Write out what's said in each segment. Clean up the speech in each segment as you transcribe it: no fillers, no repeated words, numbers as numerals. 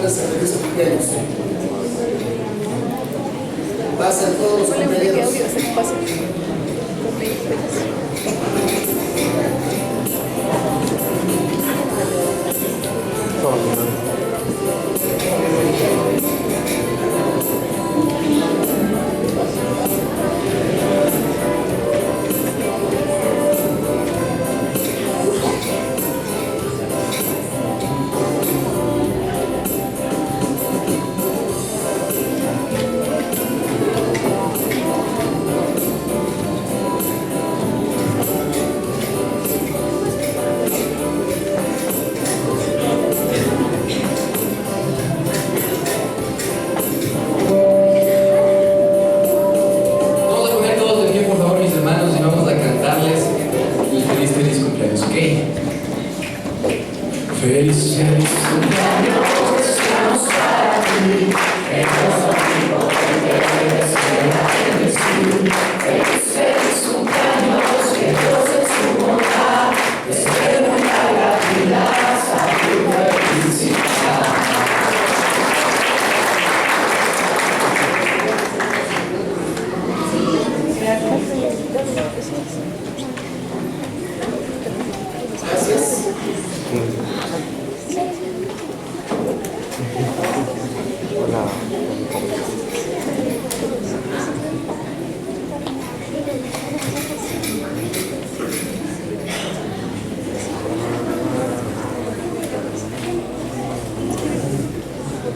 puedes celebrar sus cumpleaños. Pasan todos los compañeros.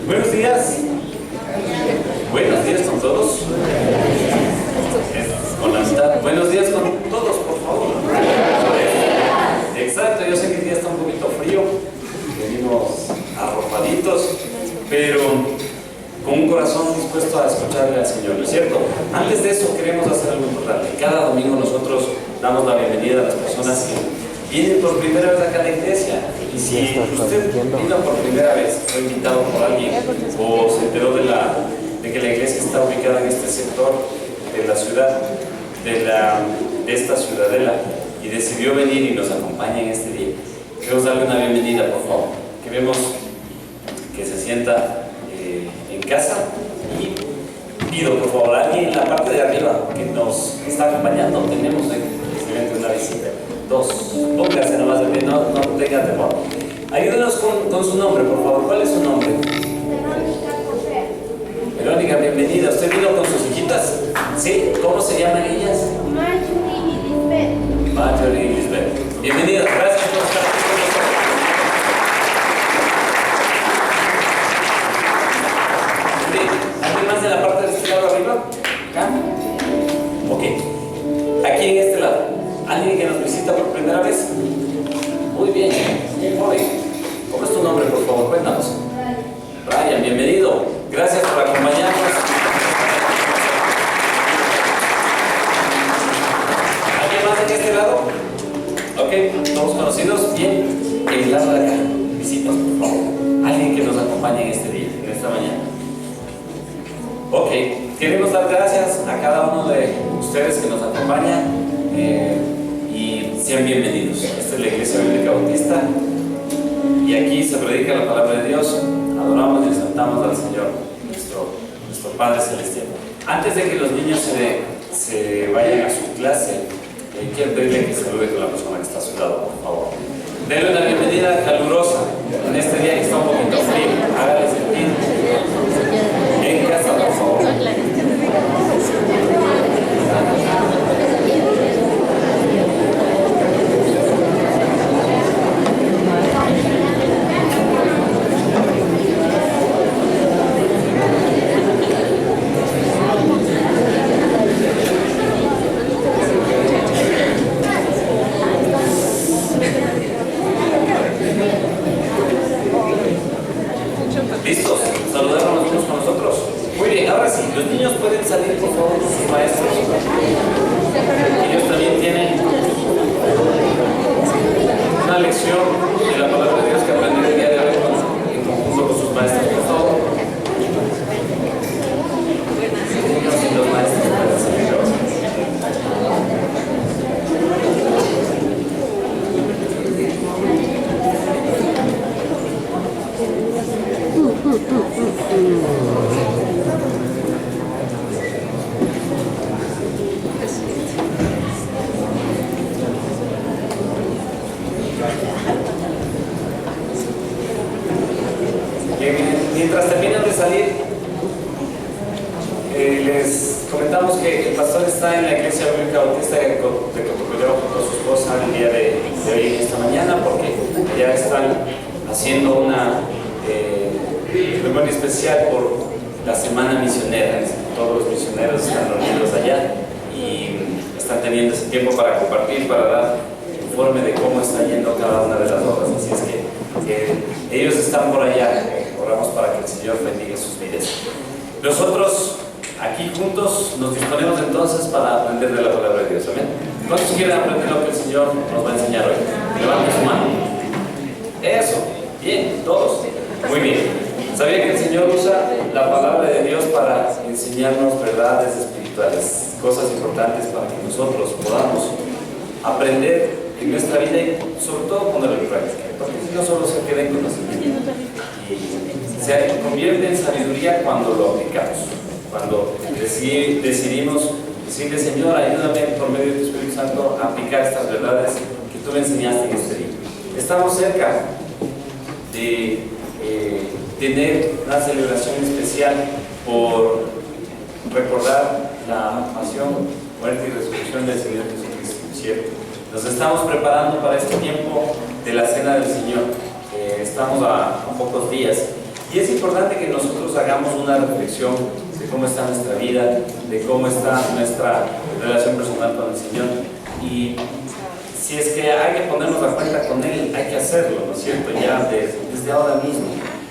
Buenos días. Buenos días con todos. Con la mitad. Buenos días con todos, por favor. Exacto, yo sé que el día está un poquito frío. Venimos arropaditos, pero con un corazón dispuesto a escucharle al Señor, ¿no es cierto? Antes de eso queremos hacer algo importante. Cada domingo nosotros damos la bienvenida a las personas que vienen por primera vez acá a la iglesia. Y si usted vino por primera vez, fue invitado por alguien o se enteró de que la iglesia está ubicada en este sector de la ciudad, de esta ciudadela, y decidió venir y nos acompaña en este día, queremos darle una bienvenida, por favor. Queremos que se sienta en casa y pido, por favor, a alguien en la parte de arriba que nos está acompañando. Tenemos excelente una visita. Dos, póngase nomás de pie, no tenga temor. Ayúdenos con su nombre, por favor. ¿Cuál es su nombre? Verónica, bienvenida. ¿Usted vino con sus hijitas? ¿Sí? ¿Cómo se llaman ellas? Marjorie y Lisbeth. Marjorie y Lisbeth. Bienvenidas, gracias por estar aquí con nosotros. ¿Alguien más de la parte de este lado arriba? ¿Acá? Ok. Aquí en este lado. ¿Alguien que nos visita por primera vez? Muy bien, bien joven. ¿Cómo es tu nombre, por favor? Cuéntanos. Brian, bienvenido. Gracias por acompañarnos. ¿Alguien más de este lado? Ok, todos conocidos. Bien, el lado de acá. Visitas, por favor. Alguien que nos acompañe en este día, en esta mañana. Ok, queremos dar gracias a cada uno de ustedes que nos acompañan. Y sean bienvenidos. Esta es la Iglesia Bíblica Bautista y aquí se predica la palabra de Dios, adoramos y exaltamos al Señor, nuestro Padre Celestial. Antes de que los niños se vayan a su clase, quiero pedirle que salude con la persona que está a su lado, por favor. Denle una bienvenida calurosa en este día que está un poquito frío. Hágale sentir en casa, por favor. ¿Listos? ¿Saludarnos unos con nosotros? Muy bien, ahora sí, los niños pueden salir por favor con sus maestros. Ellos también tienen una lección de la palabra de Dios que aprenden el día de hoy en conjunto con sus maestros, por favor. Los niños y los maestros pueden salir ahora. Mientras terminan de salir, les comentamos que el pastor está en la iglesia bíblica bautista de Cotocollao con su esposa el día de hoy, esta mañana, porque ya están haciendo una ceremonia especial por la semana misionera. Todos los misioneros están reunidos allá y están teniendo ese tiempo para compartir, para dar informe de cómo está yendo cada una de las obras. Así es que ellos están por allá. Oramos para que el Señor bendiga sus vidas. Nosotros aquí juntos nos disponemos entonces para aprender de la palabra de Dios. ¿Amén? ¿Cuántos quieren aprender lo que el Señor nos va a enseñar hoy? Levanten su mano. Eso, bien, todos. Muy bien. ¿Sabía que el Señor usa la palabra de Dios para enseñarnos verdades espirituales, cosas importantes para que nosotros podamos aprender en nuestra vida y sobre todo ponerlo en práctica? Porque si no solo se queda en conocimiento, y se convierte en sabiduría cuando lo aplicamos, cuando decidimos decirle: Señor, ayúdame por medio de tu Espíritu Santo a aplicar estas verdades que tú me enseñaste en este día. Estamos cerca de tener una celebración especial por recordar la pasión, muerte y resurrección del Señor Jesucristo, ¿cierto? Nos estamos preparando para este tiempo de la Cena del Señor. Estamos a pocos días y es importante que nosotros hagamos una reflexión de cómo está nuestra vida, de cómo está nuestra relación personal con el Señor, y si es que hay que ponernos a cuenta con Él, hay que hacerlo, ¿no es cierto? Ya desde ahora mismo,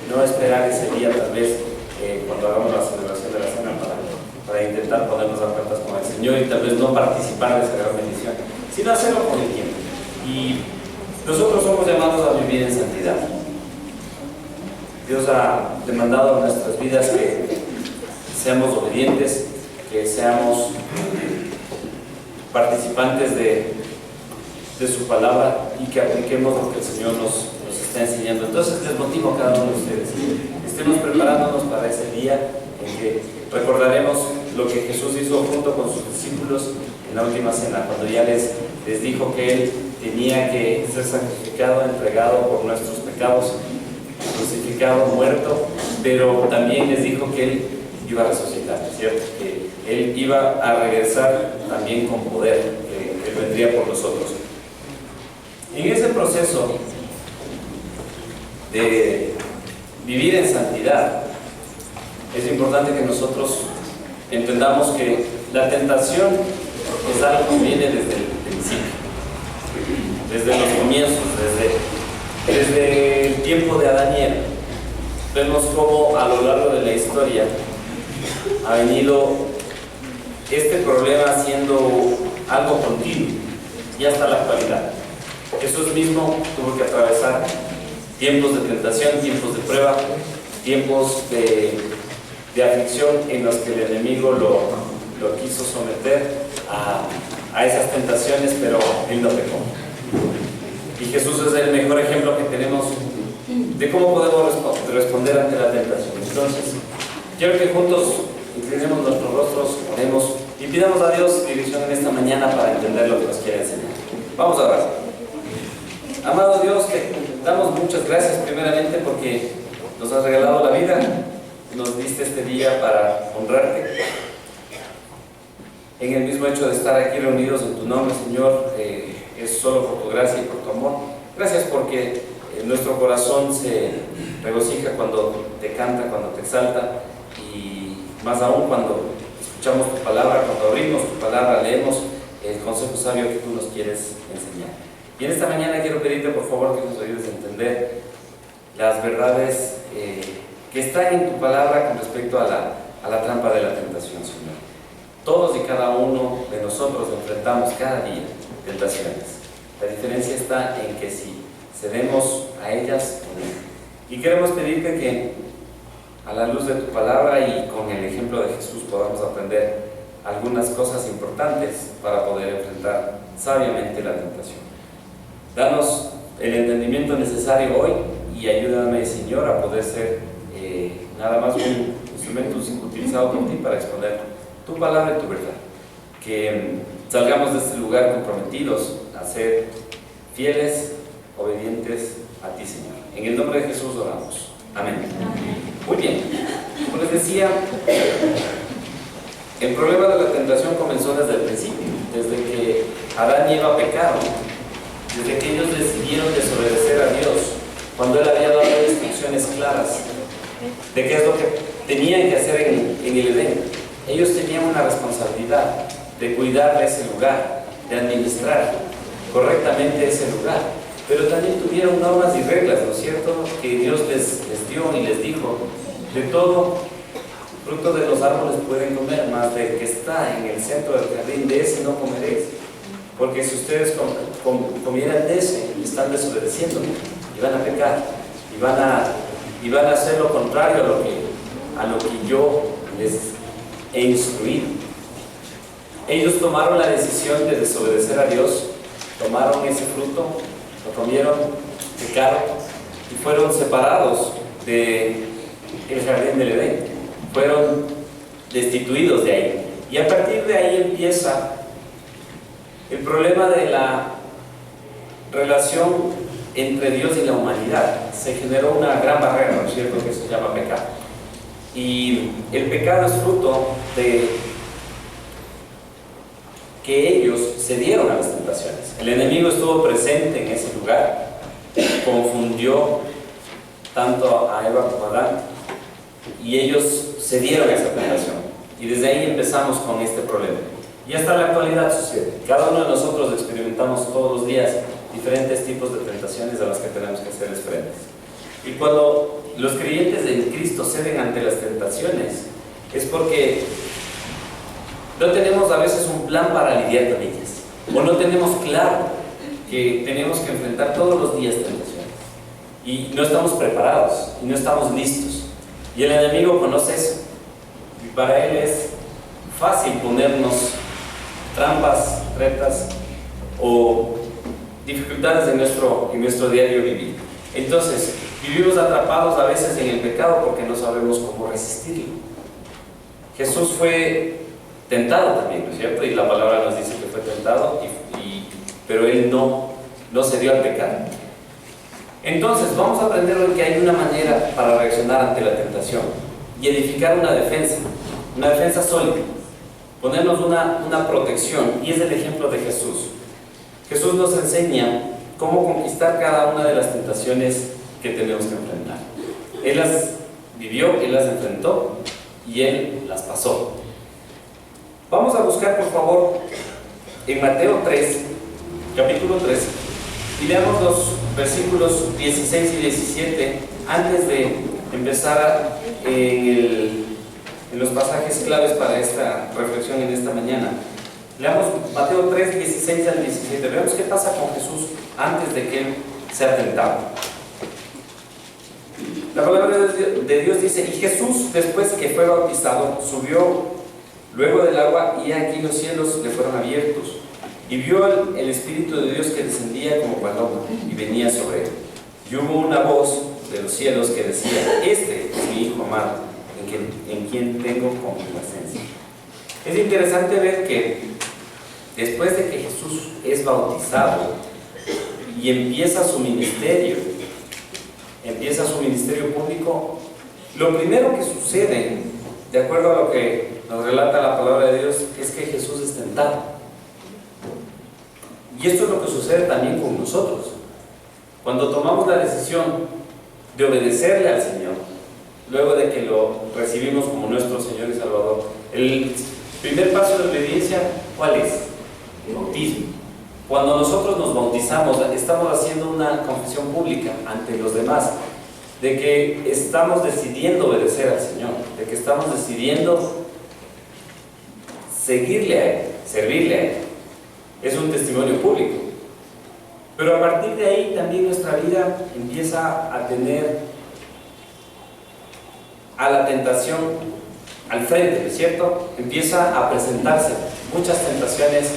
no esperar ese día tal vez cuando hagamos la celebración de la Cena para intentar ponernos a cuentas con el Señor y tal vez no participar de esa gran bendición, sino hacerlo con el tiempo. Y nosotros somos llamados a vivir en santidad. Dios ha demandado en nuestras vidas que seamos obedientes, que seamos participantes de su palabra y que apliquemos lo que el Señor nos está enseñando. Entonces les motivo a cada uno de ustedes: estemos preparándonos para ese día en que recordaremos lo que Jesús hizo junto con sus discípulos en la última cena, cuando ya les dijo que Él tenía que ser sacrificado, entregado por nuestros pecados, crucificado, muerto, pero también les dijo que Él iba a resucitar, ¿cierto? Que Él iba a regresar también con poder, que Él vendría por nosotros. En ese proceso de vivir en santidad, es importante que nosotros entendamos que la tentación es algo que viene desde el principio, desde los comienzos, desde el tiempo de Adán y Eva. Vemos cómo a lo largo de la historia ha venido este problema siendo algo continuo y hasta la actualidad. Jesús mismo tuvo que atravesar tiempos de tentación, tiempos de prueba, tiempos de aflicción en los que el enemigo lo quiso someter a esas tentaciones, pero Él no pecó. Y Jesús es el mejor ejemplo que tenemos de cómo podemos responder ante la tentación. Entonces, quiero que juntos inclinemos nuestros rostros, oremos y pidamos a Dios dirección en esta mañana para entender lo que nos quiere enseñar. Vamos a orar. Amado Dios, te damos muchas gracias primeramente porque nos has regalado la vida, nos diste este día para honrarte. En el mismo hecho de estar aquí reunidos en tu nombre, Señor, es solo por tu gracia y por tu amor. Gracias porque nuestro corazón se regocija cuando te canta, cuando te exalta, y más aún cuando escuchamos tu palabra, cuando abrimos tu palabra, leemos el consejo sabio que tú nos quieres enseñar. Y en esta mañana quiero pedirte por favor que nos ayudes a entender las verdades que están en tu palabra con respecto a la trampa de la tentación, Señor. Todos y cada uno de nosotros enfrentamos cada día tentaciones. La diferencia está en que si cedemos a ellas o no. Y queremos pedirte que a la luz de tu palabra y con el ejemplo de Jesús podamos aprender algunas cosas importantes para poder enfrentar sabiamente la tentación. Danos el entendimiento necesario hoy y ayúdame, Señor, a poder ser nada más un instrumento utilizado por ti para exponer tu palabra y tu verdad. Que salgamos de este lugar comprometidos a ser fieles, obedientes a ti, Señor. En el nombre de Jesús oramos. Amén. Muy bien. Como les decía, el problema de la tentación comenzó desde el principio, desde que Adán y Eva pecaron, desde que ellos decidieron desobedecer a Dios, cuando Él había dado instrucciones claras de qué es lo que tenían que hacer en el Edén. Ellos tenían una responsabilidad de cuidar de ese lugar, de administrar correctamente ese lugar, pero también tuvieron normas y reglas, ¿no es cierto?, que Dios les dio y les dijo: de todo fruto de los árboles pueden comer, mas del que está en el centro del jardín, de ese no comeréis, porque si ustedes comieran de ese, están desobedeciendo y van a pecar y van a hacer lo contrario a lo que yo les he instruido. Ellos tomaron la decisión de desobedecer a Dios, tomaron ese fruto, lo comieron, pecaron y fueron separados del jardín del Edén, fueron destituidos de ahí. Y a partir de ahí empieza el problema de la relación entre Dios y la humanidad. Se generó una gran barrera, ¿no es cierto?, que se llama pecado. Y el pecado es fruto de que ellos cedieron a las tentaciones. El enemigo estuvo presente en ese lugar, confundió tanto a Eva como a Adán, y ellos cedieron a esa tentación. Y desde ahí empezamos con este problema. Y hasta la actualidad sucede. Cada uno de nosotros experimentamos todos los días diferentes tipos de tentaciones a las que tenemos que hacerles frente. Y cuando los creyentes en Cristo ceden ante las tentaciones, es porque no tenemos a veces un plan para lidiar con ellas, o no tenemos claro que tenemos que enfrentar todos los días tentaciones, y no estamos preparados, y no estamos listos. Y el enemigo conoce eso, y para él es fácil ponernos trampas, retas o dificultades en nuestro diario vivir. Entonces, vivimos atrapados a veces en el pecado porque no sabemos cómo resistirlo. Jesús fue tentado también, ¿no es cierto? Y la palabra nos dice que fue tentado, pero Él no se dio al pecado. Entonces, vamos a aprender hoy que hay una manera para reaccionar ante la tentación y edificar una defensa sólida, ponernos una protección, y es el ejemplo de Jesús. Jesús nos enseña cómo conquistar cada una de las tentaciones que tenemos que enfrentar. Él las vivió, Él las enfrentó y Él las pasó. Vamos a buscar, por favor, en Mateo 3, capítulo 3, y leamos los versículos 16 y 17 antes de empezar en los pasajes claves para esta reflexión en esta mañana. Leamos Mateo 3, 16 al 17. Veamos qué pasa con Jesús antes de que Él sea tentado. La palabra de Dios dice: y Jesús, después que fue bautizado, subió luego del agua, y aquí los cielos le fueron abiertos, y vio el Espíritu de Dios que descendía como paloma y venía sobre él. Y hubo una voz de los cielos que decía: este es mi Hijo amado, en quien tengo complacencia. Es interesante ver que después de que Jesús es bautizado y empieza su ministerio público, lo primero que sucede, de acuerdo a lo que nos relata la palabra de Dios, es que Jesús es tentado. Y esto es lo que sucede también con nosotros. Cuando tomamos la decisión de obedecerle al Señor, luego de que lo recibimos como nuestro Señor y Salvador, el primer paso de obediencia, ¿cuál es? El bautismo. Cuando nosotros nos bautizamos, estamos haciendo una confesión pública ante los demás de que estamos decidiendo obedecer al Señor, de que estamos decidiendo seguirle a Él, servirle a Él. Es un testimonio público. Pero a partir de ahí también nuestra vida empieza a tener a la tentación al frente, ¿no es cierto? Empieza a presentarse muchas tentaciones.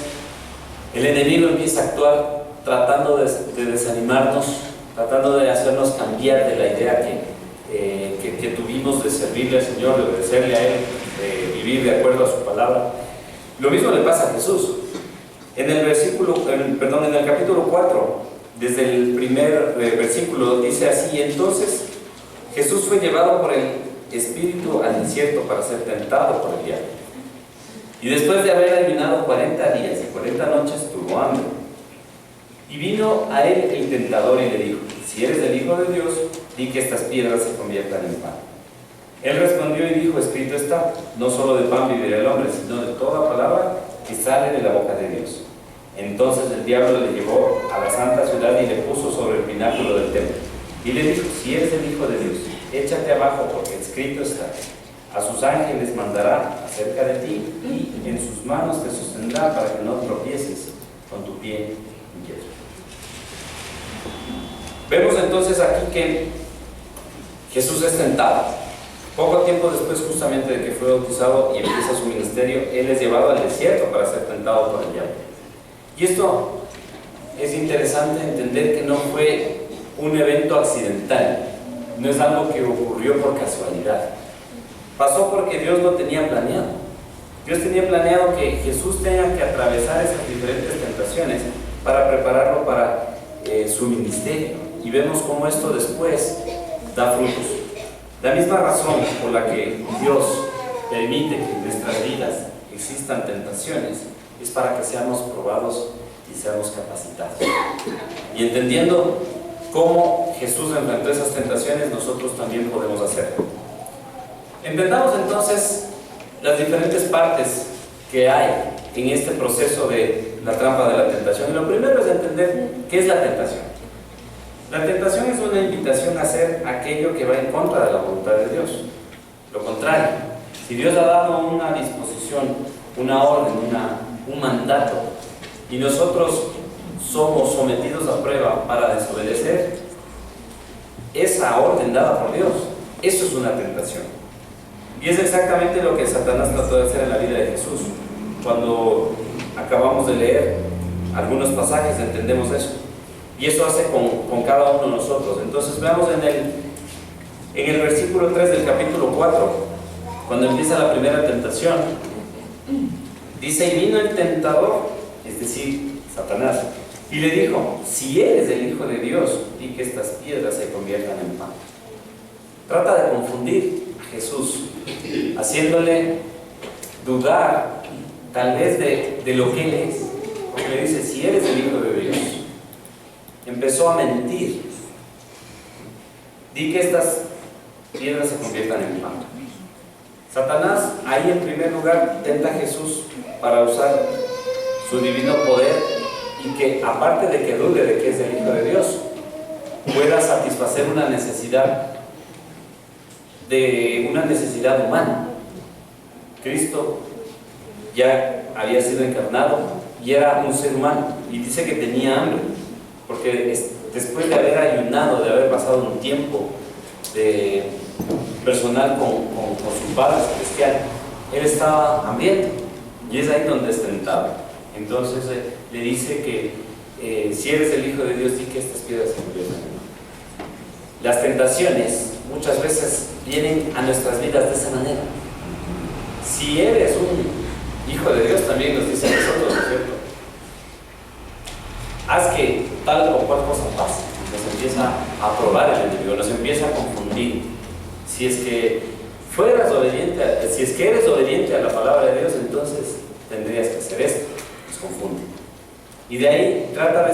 El enemigo empieza a actuar tratando de desanimarnos, tratando de hacernos cambiar de la idea que que tuvimos de servirle al Señor, de obedecerle a Él, de vivir de acuerdo a su palabra. Lo mismo le pasa a Jesús. En el capítulo 4, desde el primer versículo, dice así: entonces Jesús fue llevado por el Espíritu al desierto para ser tentado por el diablo. Y después de haber ayunado 40 días y 40 noches, tuvo hambre. Y vino a él el tentador y le dijo: si eres el Hijo de Dios, di que estas piedras se conviertan en pan. Él respondió y dijo: escrito está, no solo de pan vivirá el hombre, sino de toda palabra que sale de la boca de Dios. Entonces el diablo le llevó a la santa ciudad y le puso sobre el pináculo del templo. Y le dijo: si eres el Hijo de Dios, échate abajo, porque escrito está, a sus ángeles mandará acerca de ti, y en sus manos te sostendrá para que no tropieces con tu pie en piedra. Vemos entonces aquí que Jesús es tentado. Poco tiempo después justamente de que fue bautizado y empieza su ministerio, Él es llevado al desierto para ser tentado por el diablo. Y esto es interesante entender que no fue un evento accidental, no es algo que ocurrió por casualidad. Pasó porque Dios lo tenía planeado. Dios tenía planeado que Jesús tenga que atravesar esas diferentes tentaciones para prepararlo para su ministerio. Y vemos cómo esto después da frutos. La misma razón por la que Dios permite que en nuestras vidas existan tentaciones es para que seamos probados y seamos capacitados. Y entendiendo cómo Jesús enfrentó esas tentaciones, nosotros también podemos hacerlo. Entendamos entonces las diferentes partes que hay en este proceso de la trampa de la tentación. Y lo primero es entender qué es la tentación. La tentación es una invitación a hacer aquello que va en contra de la voluntad de Dios. Lo contrario, si Dios ha dado una disposición, una orden, un mandato, y nosotros somos sometidos a prueba para desobedecer esa orden dada por Dios, eso es una tentación. Y es exactamente lo que Satanás trató de hacer en la vida de Jesús. Cuando acabamos de leer algunos pasajes entendemos eso. Y eso hace con cada uno de nosotros. Entonces veamos en el versículo 3 del capítulo 4, cuando empieza la primera tentación, dice: y vino el tentador, es decir, Satanás, y le dijo: si eres el Hijo de Dios, di que estas piedras se conviertan en pan. Trata de confundir a Jesús, haciéndole dudar tal vez de lo que Él es, porque le dice: si eres el Hijo de Dios. Empezó a mentir. Di que estas piedras se conviertan en pan. Satanás ahí en primer lugar tenta a Jesús para usar su divino poder y que, aparte de que dude de que es el Hijo de Dios, pueda satisfacer una necesidad humana. Cristo ya había sido encarnado y era un ser humano, y dice que tenía hambre, porque después de haber ayunado, de haber pasado un tiempo personal con su Padre Celestial, Él estaba hambriento, y es ahí donde es tentado. Entonces le dice que si eres el Hijo de Dios, di que estas piedras se conviertan en pan. Las tentaciones muchas veces vienen a nuestras vidas de esa manera. Si eres un Hijo de Dios, también nos dice a nosotros, ¿no es cierto? Haz que tal o cual cosa pase. Nos empieza a probar el enemigo, nos empieza a confundir. Si es que eres obediente a la palabra de Dios, entonces tendrías que hacer esto. Nos confunde. Y de ahí trata de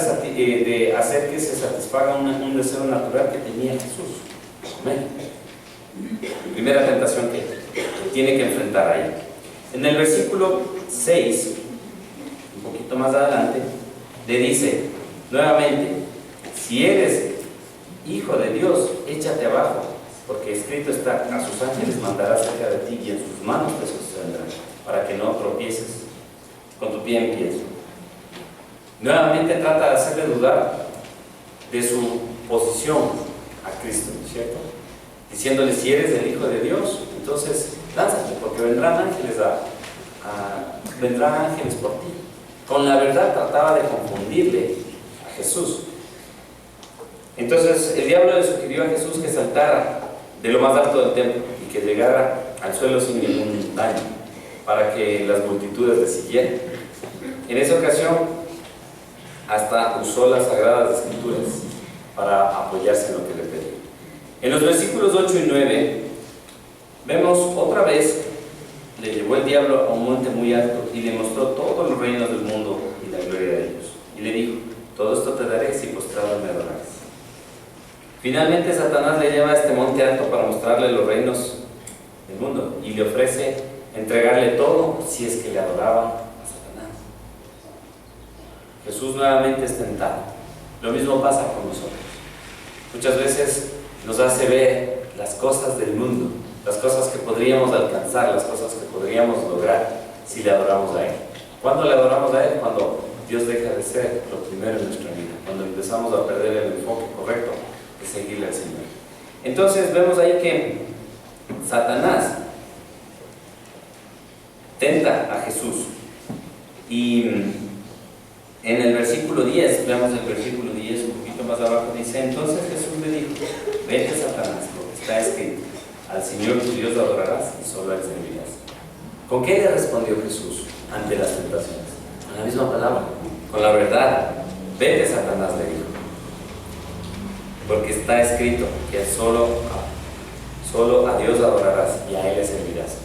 hacer que se satisfaga un deseo natural que tenía Jesús: comer. Primera tentación que tiene que enfrentar ahí. En el versículo 6, un poquito más adelante, le dice nuevamente: si eres Hijo de Dios, échate abajo, porque escrito está: a sus ángeles mandará cerca de ti y en sus manos te sostendrán, para que no tropieces con tu pie en piedra. Nuevamente trata de hacerle dudar de su posición a Cristo, ¿no es cierto? Diciéndole: si eres el Hijo de Dios, entonces lánzate, porque vendrán ángeles por ti. Con la verdad trataba de confundirle a Jesús. Entonces el diablo le sugirió a Jesús que saltara de lo más alto del templo y que llegara al suelo sin ningún daño, para que las multitudes le siguieran. En esa ocasión, hasta usó las Sagradas Escrituras para apoyarse en lo que le pedía. En los versículos 8 y 9, vemos otra vez, le llevó el diablo a un monte muy alto y le mostró todos los reinos del mundo y la gloria de ellos. Y le dijo: todo esto te daré si postrado me adorares. Finalmente Satanás le lleva a este monte alto para mostrarle los reinos del mundo y le ofrece entregarle todo si es que le adoraba a Satanás. Jesús nuevamente es tentado. Lo mismo pasa con nosotros. Muchas veces nos hace ver las cosas del mundo, las cosas que podríamos alcanzar, las cosas que podríamos lograr si le adoramos a Él. ¿Cuándo le adoramos a Él? Cuando Dios deja de ser lo primero en nuestra vida, cuando empezamos a perder el enfoque correcto de seguirle al Señor. Entonces vemos ahí que Satanás tenta a Jesús, y en el versículo 10, veamos el versículo 10 un poquito más abajo, dice: entonces Jesús le dijo: vete, Satanás, porque está escrito, al Señor tu Dios adorarás y solo a Él servirás. ¿Con qué le respondió Jesús ante las tentaciones? Con la misma palabra, con la verdad. Vete, Satanás, le dijo, porque está escrito que solo a Dios adorarás y a Él le servirás.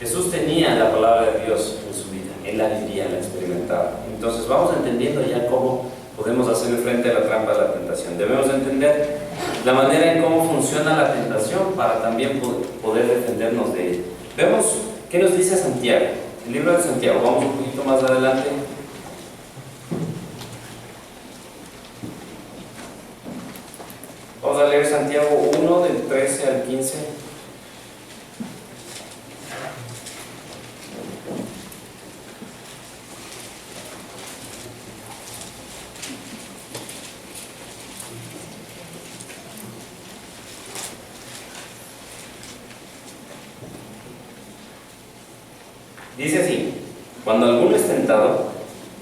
Jesús tenía la palabra de Dios en su vida, Él la vivía, la experimentaba. Entonces vamos entendiendo ya cómo podemos hacerle frente a la trampa de la tentación. Debemos entender la manera en cómo funciona la tentación para también poder defendernos de ella. Vemos qué nos dice Santiago, el libro de Santiago. Vamos un poquito más adelante. Vamos a leer Santiago 1 del 13 al 15. Dice así: cuando alguno es tentado,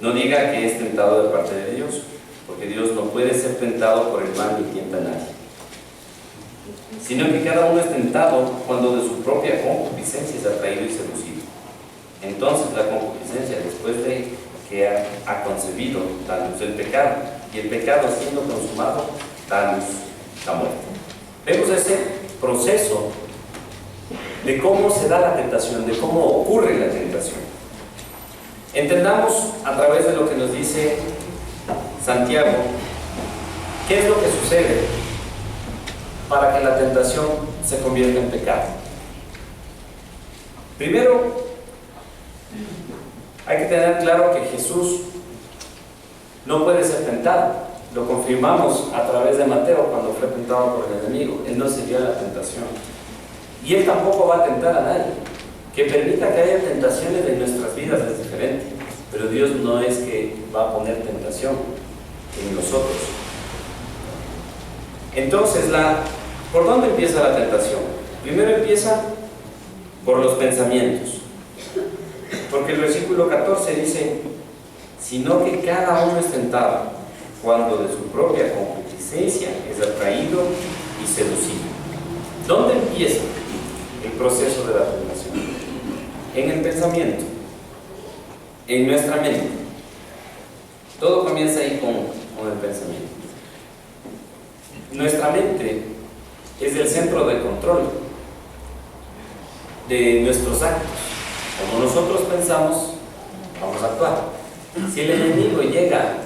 no diga que es tentado de parte de Dios, porque Dios no puede ser tentado por el mal ni tienta a nadie, sino que cada uno es tentado cuando de su propia concupiscencia es atraído y seducido. Entonces la concupiscencia, después de que ha concebido, da luz el pecado, y el pecado, siendo consumado, da luz la muerte. Vemos ese proceso de cómo se da la tentación, de cómo ocurre la tentación. Entendamos a través de lo que nos dice Santiago qué es lo que sucede para que la tentación se convierta en pecado. Primero, hay que tener claro que Jesús no puede ser tentado. Lo confirmamos a través de Mateo cuando fue tentado por el enemigo. Él no cedió a la tentación. Y Él tampoco va a tentar a nadie. Que permita que haya tentaciones en nuestras vidas es diferente, pero Dios no es que va a poner tentación en nosotros. Entonces, ¿por dónde empieza la tentación? Primero empieza por los pensamientos, porque el versículo 14 dice: sino que cada uno es tentado cuando de su propia concupiscencia es atraído y seducido. ¿Dónde empieza el proceso de la tentación? En el pensamiento, en nuestra mente. Todo comienza ahí con el pensamiento. Nuestra mente es el centro de control de nuestros actos. Como nosotros pensamos, vamos a actuar. Si el enemigo llega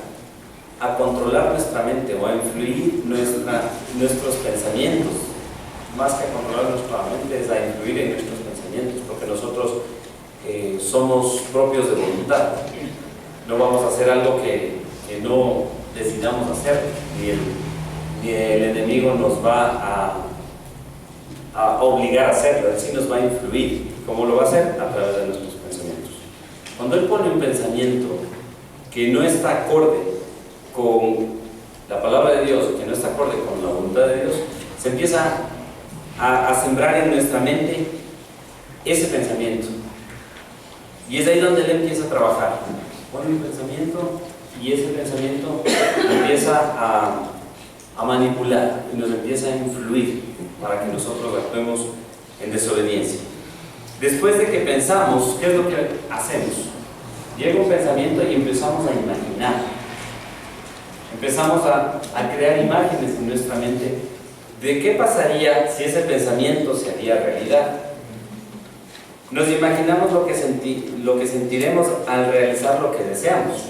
a controlar nuestra mente o a influir nuestros pensamientos, más que a controlar nuestra mente, es a influir en nuestros pensamientos, porque nosotros somos propios de voluntad. No vamos a hacer algo que no decidamos hacer, ni el enemigo nos va a obligar a hacerlo. Él sí nos va a influir. ¿Cómo lo va a hacer? A través de nuestros pensamientos. Cuando Él pone un pensamiento que no está acorde con la palabra de Dios, que no está acorde con la voluntad de Dios, se empieza a sembrar en nuestra mente ese pensamiento. Y es ahí donde Él empieza a trabajar. Pone un pensamiento y ese pensamiento empieza a manipular y nos empieza a influir. para que nosotros actuemos en desobediencia. Después de que pensamos, ¿qué es lo que hacemos? Llega un pensamiento y empezamos a imaginar. Empezamos a crear imágenes en nuestra mente de qué pasaría si ese pensamiento se haría realidad. Nos imaginamos lo que sentiremos al realizar lo que deseamos.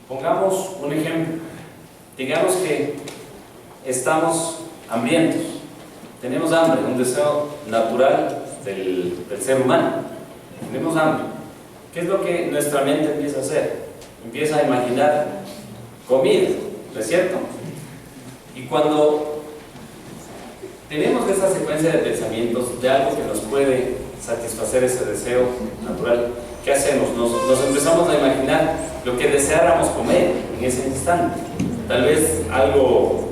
Pongamos un ejemplo. Digamos que estamos hambrientos, tenemos hambre, un deseo natural del ser humano. Tenemos hambre. ¿Qué es lo que nuestra mente empieza a hacer? Empieza a imaginar comida, ¿no es cierto? Y cuando tenemos esa secuencia de pensamientos de algo que nos puede satisfacer ese deseo natural, ¿qué hacemos? Nos empezamos a imaginar lo que deseáramos comer en ese instante. Tal vez algo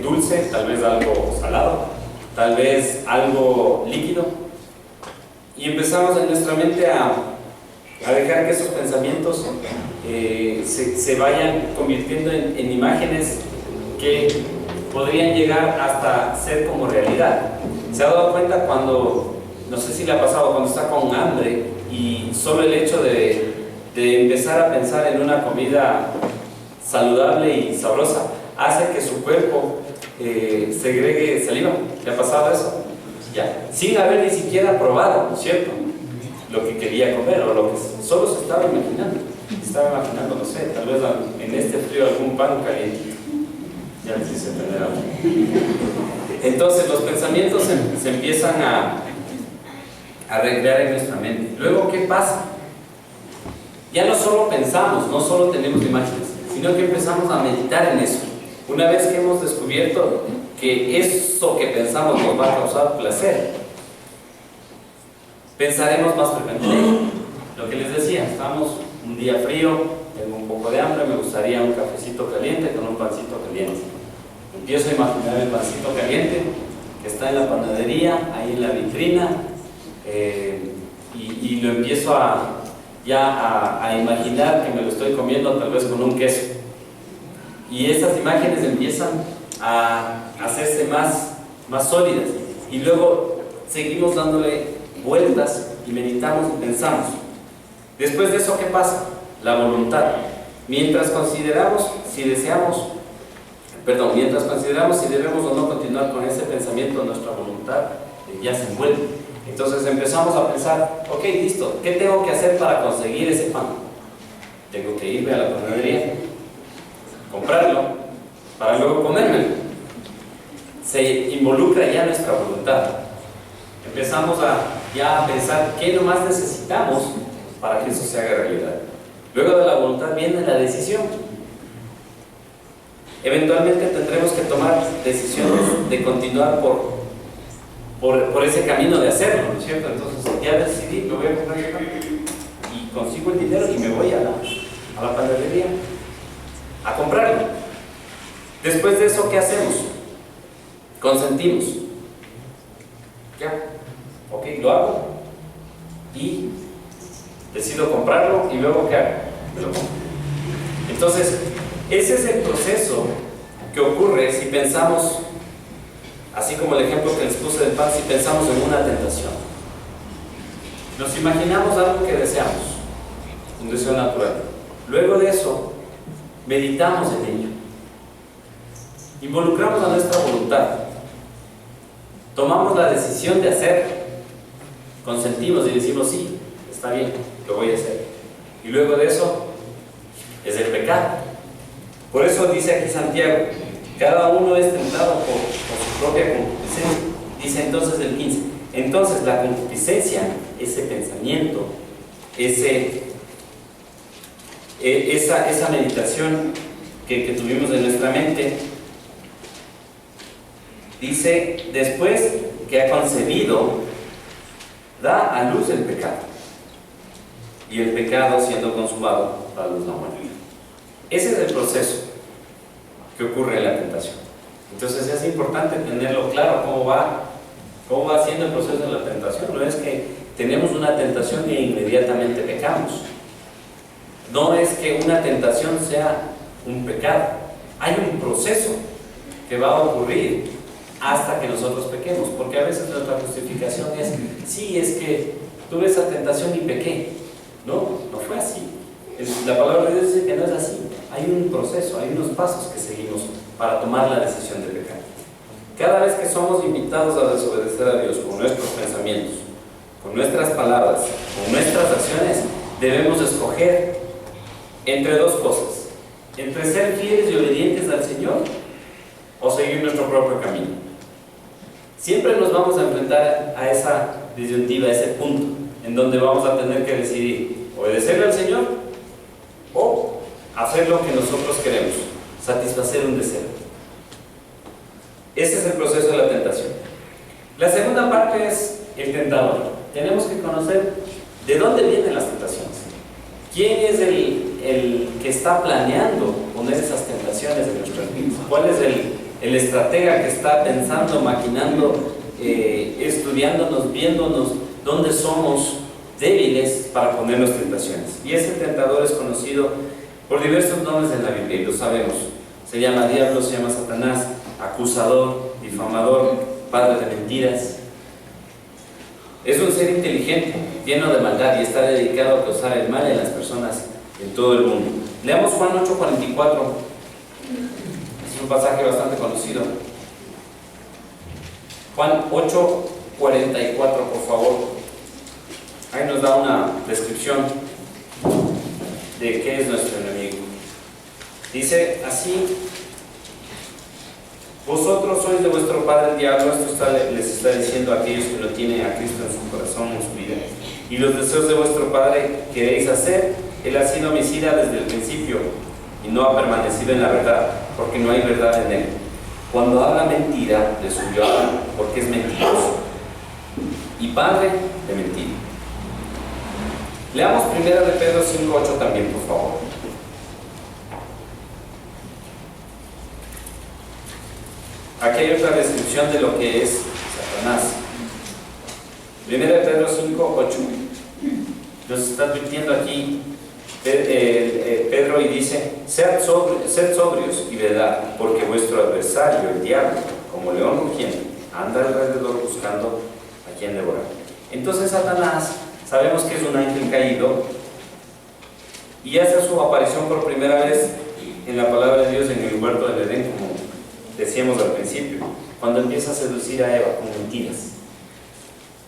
dulce, tal vez algo salado, tal vez algo líquido. Y empezamos en nuestra mente a dejar que esos pensamientos se vayan convirtiendo en imágenes que podrían llegar hasta ser como realidad. ¿Se ha dado cuenta cuando, no sé si le ha pasado, cuando está con hambre y solo el hecho de empezar a pensar en una comida saludable y sabrosa hace que su cuerpo segregue saliva? ¿Le ha pasado eso? Ya, sin haber ni siquiera probado, ¿no es cierto?, lo que quería comer o lo que solo se estaba imaginando. Estaba imaginando, no sé, tal vez en este frío algún pan caliente. Ya les hice tener algo. Entonces los pensamientos se empiezan a recrear en nuestra mente. Luego, ¿qué pasa? Ya no solo pensamos, no solo tenemos imágenes, sino que empezamos a meditar en eso. Una vez que hemos descubierto que eso que pensamos nos va a causar placer, pensaremos más frecuentemente. Lo que les decía, estamos un día frío, tengo un poco de hambre, me gustaría un cafecito caliente con un pancito caliente. Empiezo a imaginar el pancito caliente que está en la panadería, ahí en la vitrina, y lo empiezo a imaginar que me lo estoy comiendo tal vez con un queso. Y estas imágenes empiezan a hacerse más sólidas. Y luego seguimos dándole vueltas y meditamos y pensamos. Después de eso, ¿qué pasa? La voluntad. Mientras consideramos si debemos o no continuar con ese pensamiento, nuestra voluntad ya se envuelve. Entonces empezamos a pensar, ok, listo, ¿qué tengo que hacer para conseguir ese pan? Tengo que irme a la panadería, comprarlo, para luego comérmelo. Se involucra ya nuestra voluntad. Empezamos a pensar qué nomás necesitamos para que eso se haga realidad. Luego de la voluntad viene la decisión. Eventualmente tendremos que tomar decisiones de continuar por ese camino de hacerlo, ¿no es cierto? Entonces ya decidí, me voy a comprar el pan y consigo el dinero y me voy a la panadería a comprarlo. Después de eso, ¿qué hacemos? Consentimos. Ya, ok, lo hago y decido comprarlo y luego ¿qué hago? Me lo compro. Entonces, ese es el proceso que ocurre si pensamos, así como el ejemplo que les puse del pan, si pensamos en una tentación. Nos imaginamos algo que deseamos, un deseo natural. Luego de eso, meditamos en ello. Involucramos a nuestra voluntad. Tomamos la decisión de hacer, consentimos y decimos sí, está bien, lo voy a hacer. Y luego de eso es el pecado. Por eso dice aquí Santiago, cada uno es tentado por su propia concupiscencia. Dice entonces el 15, entonces la concupiscencia, ese pensamiento, esa meditación que tuvimos en nuestra mente, dice, después que ha concebido, da a luz el pecado. Y el pecado, siendo consumado, da a luz la muerte. Ese es el proceso que ocurre en la tentación. Entonces es importante tenerlo claro cómo va siendo el proceso de la tentación. No es que tenemos una tentación e inmediatamente pecamos. No es que una tentación sea un pecado. Hay un proceso que va a ocurrir hasta que nosotros pequemos, porque a veces nuestra justificación es, sí, es que tuve esa tentación y pequé. No, no fue así. La palabra de Dios dice que no es así. Hay un proceso, hay unos pasos que seguimos para tomar la decisión de pecar. Cada vez que somos invitados a desobedecer a Dios con nuestros pensamientos, con nuestras palabras, con nuestras acciones, debemos escoger entre dos cosas: entre ser fieles y obedientes al Señor o seguir nuestro propio camino. Siempre nos vamos a enfrentar a esa disyuntiva, a ese punto en donde vamos a tener que decidir obedecerle al Señor o hacer lo que nosotros queremos, satisfacer un deseo. Ese es el proceso de la tentación. La segunda parte es el tentador. Tenemos que conocer de dónde vienen las tentaciones. ¿Quién es el que está planeando poner esas tentaciones en nuestras vidas? ¿Cuál es el estratega que está pensando, maquinando, estudiándonos, viéndonos dónde somos débiles para ponernos tentaciones? Y ese tentador es conocido por diversos nombres en la Biblia, y lo sabemos. Se llama diablo, se llama Satanás, acusador, difamador, padre de mentiras. Es un ser inteligente, lleno de maldad, y está dedicado a causar el mal en las personas en todo el mundo. Leamos Juan 8:44. Es un pasaje bastante conocido. Juan 8:44, por favor. Ahí nos da una descripción de qué es nuestro enemigo. Dice así: vosotros sois de vuestro padre el diablo. Esto les está diciendo a aquellos que no tienen a Cristo en su corazón, en su vida. Y los deseos de vuestro padre queréis hacer. Él ha sido homicida desde el principio y no ha permanecido en la verdad, porque no hay verdad en él. Cuando habla mentira, de suyo habla, porque es mentiroso y padre de mentira. Leamos 1 de Pedro 5:8 también, por favor. Aquí hay otra descripción de lo que es Satanás. 1 de Pedro 5:8. Nos está advirtiendo aquí Pedro, y dice: sed sobrios y velad, porque vuestro adversario, el diablo, como león rugiente, anda alrededor buscando a quien devorar. Entonces Satanás, sabemos que es un ángel caído, y hace su aparición por primera vez en la palabra de Dios en el huerto del Edén, como decíamos al principio, cuando empieza a seducir a Eva con mentiras.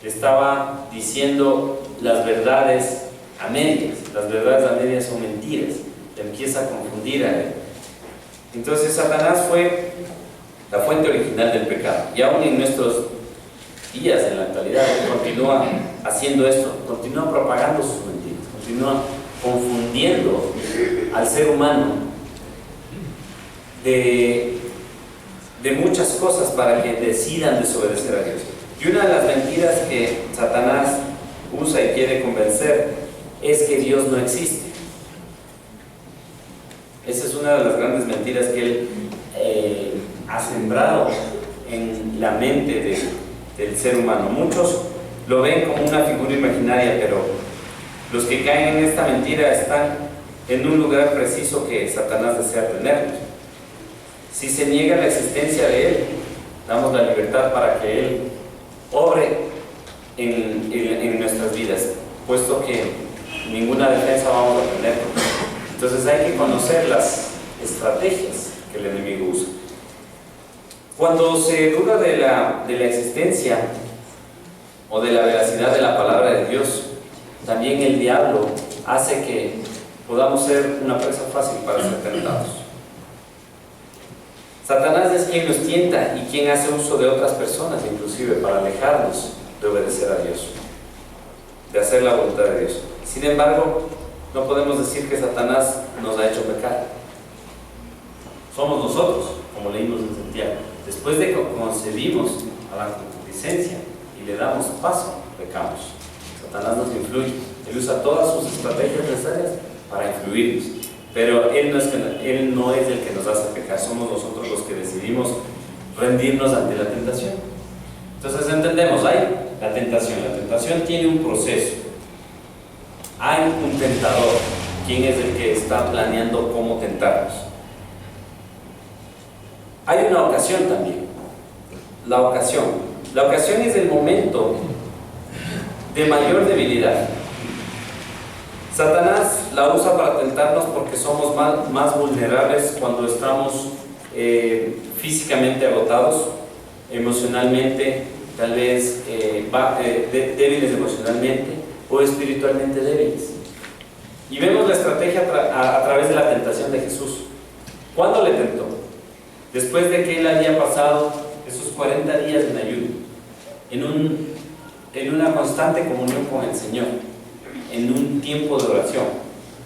Le estaba diciendo las verdades a medias. Las verdades a medias son mentiras. Le empieza a confundir a él. Entonces Satanás fue la fuente original del pecado, y aún en nuestros días, en la actualidad, él continúa haciendo esto, continúa propagando sus mentiras, continúa confundiendo al ser humano de muchas cosas para que decidan desobedecer a Dios. Y una de las mentiras que Satanás usa y quiere convencer es que Dios no existe. Esa es una de las grandes mentiras que él ha sembrado en la mente del ser humano. Muchos lo ven como una figura imaginaria, pero los que caen en esta mentira están en un lugar preciso que Satanás desea tenerlos. Si se niega la existencia de él, damos la libertad para que él obre en nuestras vidas, puesto que ninguna defensa vamos a tener. Entonces hay que conocer las estrategias que el enemigo usa. Cuando se duda de la existencia o de la veracidad de la palabra de Dios, también el diablo hace que podamos ser una presa fácil para ser tentados. Satanás es quien nos tienta y quien hace uso de otras personas, inclusive, para alejarnos de obedecer a Dios, de hacer la voluntad de Dios. Sin embargo, no podemos decir que Satanás nos ha hecho pecar. Somos nosotros, como leímos en Santiago. Después de que concebimos a la concupiscencia y le damos paso, pecamos. Satanás nos influye. Él usa todas sus estrategias necesarias para influirnos. Pero Él no es el que nos hace pecar, somos nosotros los que decidimos rendirnos ante la tentación. Entonces entendemos, hay la tentación tiene un proceso. Hay un tentador, quien es el que está planeando cómo tentarnos. Hay una ocasión también. la ocasión. La ocasión es el momento de mayor debilidad. Satanás la usa para tentarnos porque somos más vulnerables cuando estamos físicamente agotados, emocionalmente, tal vez débiles emocionalmente o espiritualmente débiles. Y vemos la estrategia a través de la tentación de Jesús. ¿Cuándo le tentó? Después de que él había pasado esos 40 días en ayuno, en una constante comunión con el Señor, en un tiempo de oración,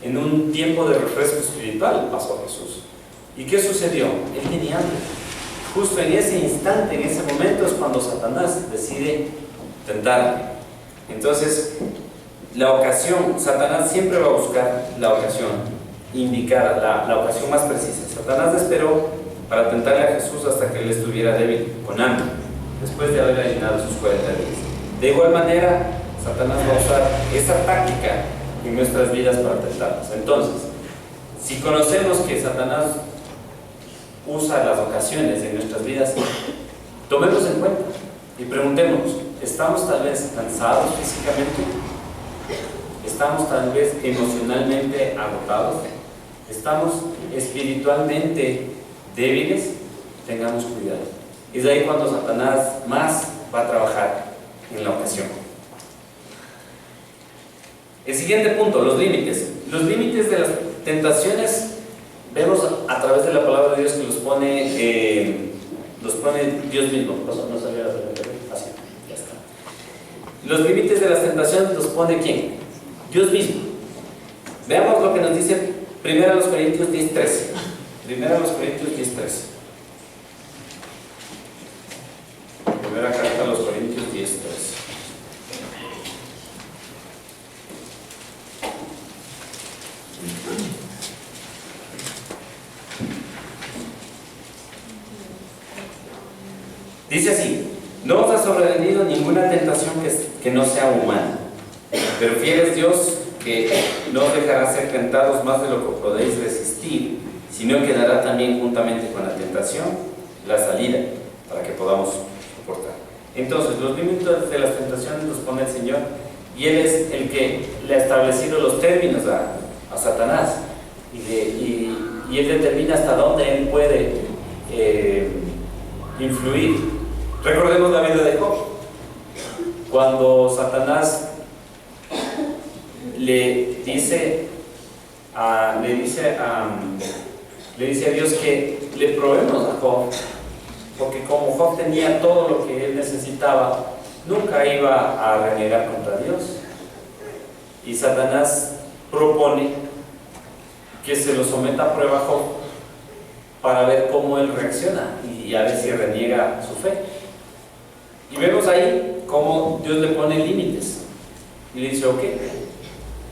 en un tiempo de refresco espiritual, pasó Jesús. ¿Y qué sucedió? Él tenía hambre. Justo en ese instante, en ese momento, es cuando Satanás decide tentarle. Entonces, la ocasión, Satanás siempre va a buscar la ocasión indicada, la ocasión más precisa. Satanás esperó para tentarle a Jesús hasta que él estuviera débil, con hambre, después de haber ayunado sus 40 días. De igual manera, Satanás va a usar esa táctica en nuestras vidas para tentarnos. Entonces, si conocemos que Satanás usa las ocasiones en nuestras vidas, tomemos en cuenta y preguntémonos: ¿estamos tal vez cansados físicamente? ¿Estamos tal vez emocionalmente agotados? ¿Estamos espiritualmente débiles? Tengamos cuidado. Es ahí cuando Satanás más va a trabajar en la ocasión. El siguiente punto, los límites. Los límites de las tentaciones vemos a través de la palabra de Dios que los pone Dios mismo. No sabía así, ya está. Los límites de las tentaciones los pone ¿quién? Dios mismo. Veamos lo que nos dice 1 Corintios 10:13. 1 Corintios 10:13. Primera carta a los Corintios 10:13. Dice así: no os ha sobrevenido ninguna tentación que no sea humana, pero fiel es Dios, que no os dejará ser tentados más de lo que podéis resistir, sino que dará también juntamente con la tentación la salida, para que podamos soportar. Entonces, los límites de las tentaciones los pone el Señor, y Él es el que le ha establecido los términos a Satanás, y Él determina hasta dónde Él puede influir. Recordemos la vida de Job, cuando Satanás le dice a Dios que le probemos a Job, porque como Job tenía todo lo que él necesitaba, nunca iba a renegar contra Dios. Y Satanás propone que se lo someta a prueba a Job para ver cómo él reacciona y a ver si reniega su fe. Y vemos ahí cómo Dios le pone límites y le dice: ok,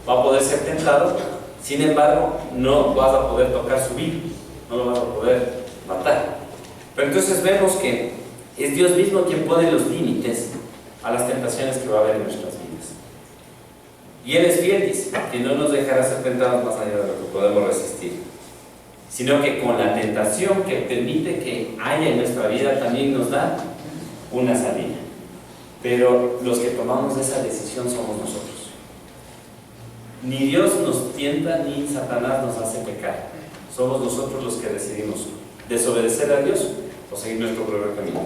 va a poder ser tentado, sin embargo no vas a poder tocar su vida, no lo vas a poder matar. Pero entonces vemos que es Dios mismo quien pone los límites a las tentaciones que va a haber en nuestras vidas. Y Él es fiel, dice, que no nos dejará ser tentados más allá de lo que podemos resistir, sino que con la tentación que permite que haya en nuestra vida también nos da una salida. Pero los que tomamos esa decisión somos nosotros. Ni Dios nos tienta, ni Satanás nos hace pecar. Somos nosotros los que decidimos desobedecer a Dios o seguir nuestro propio camino.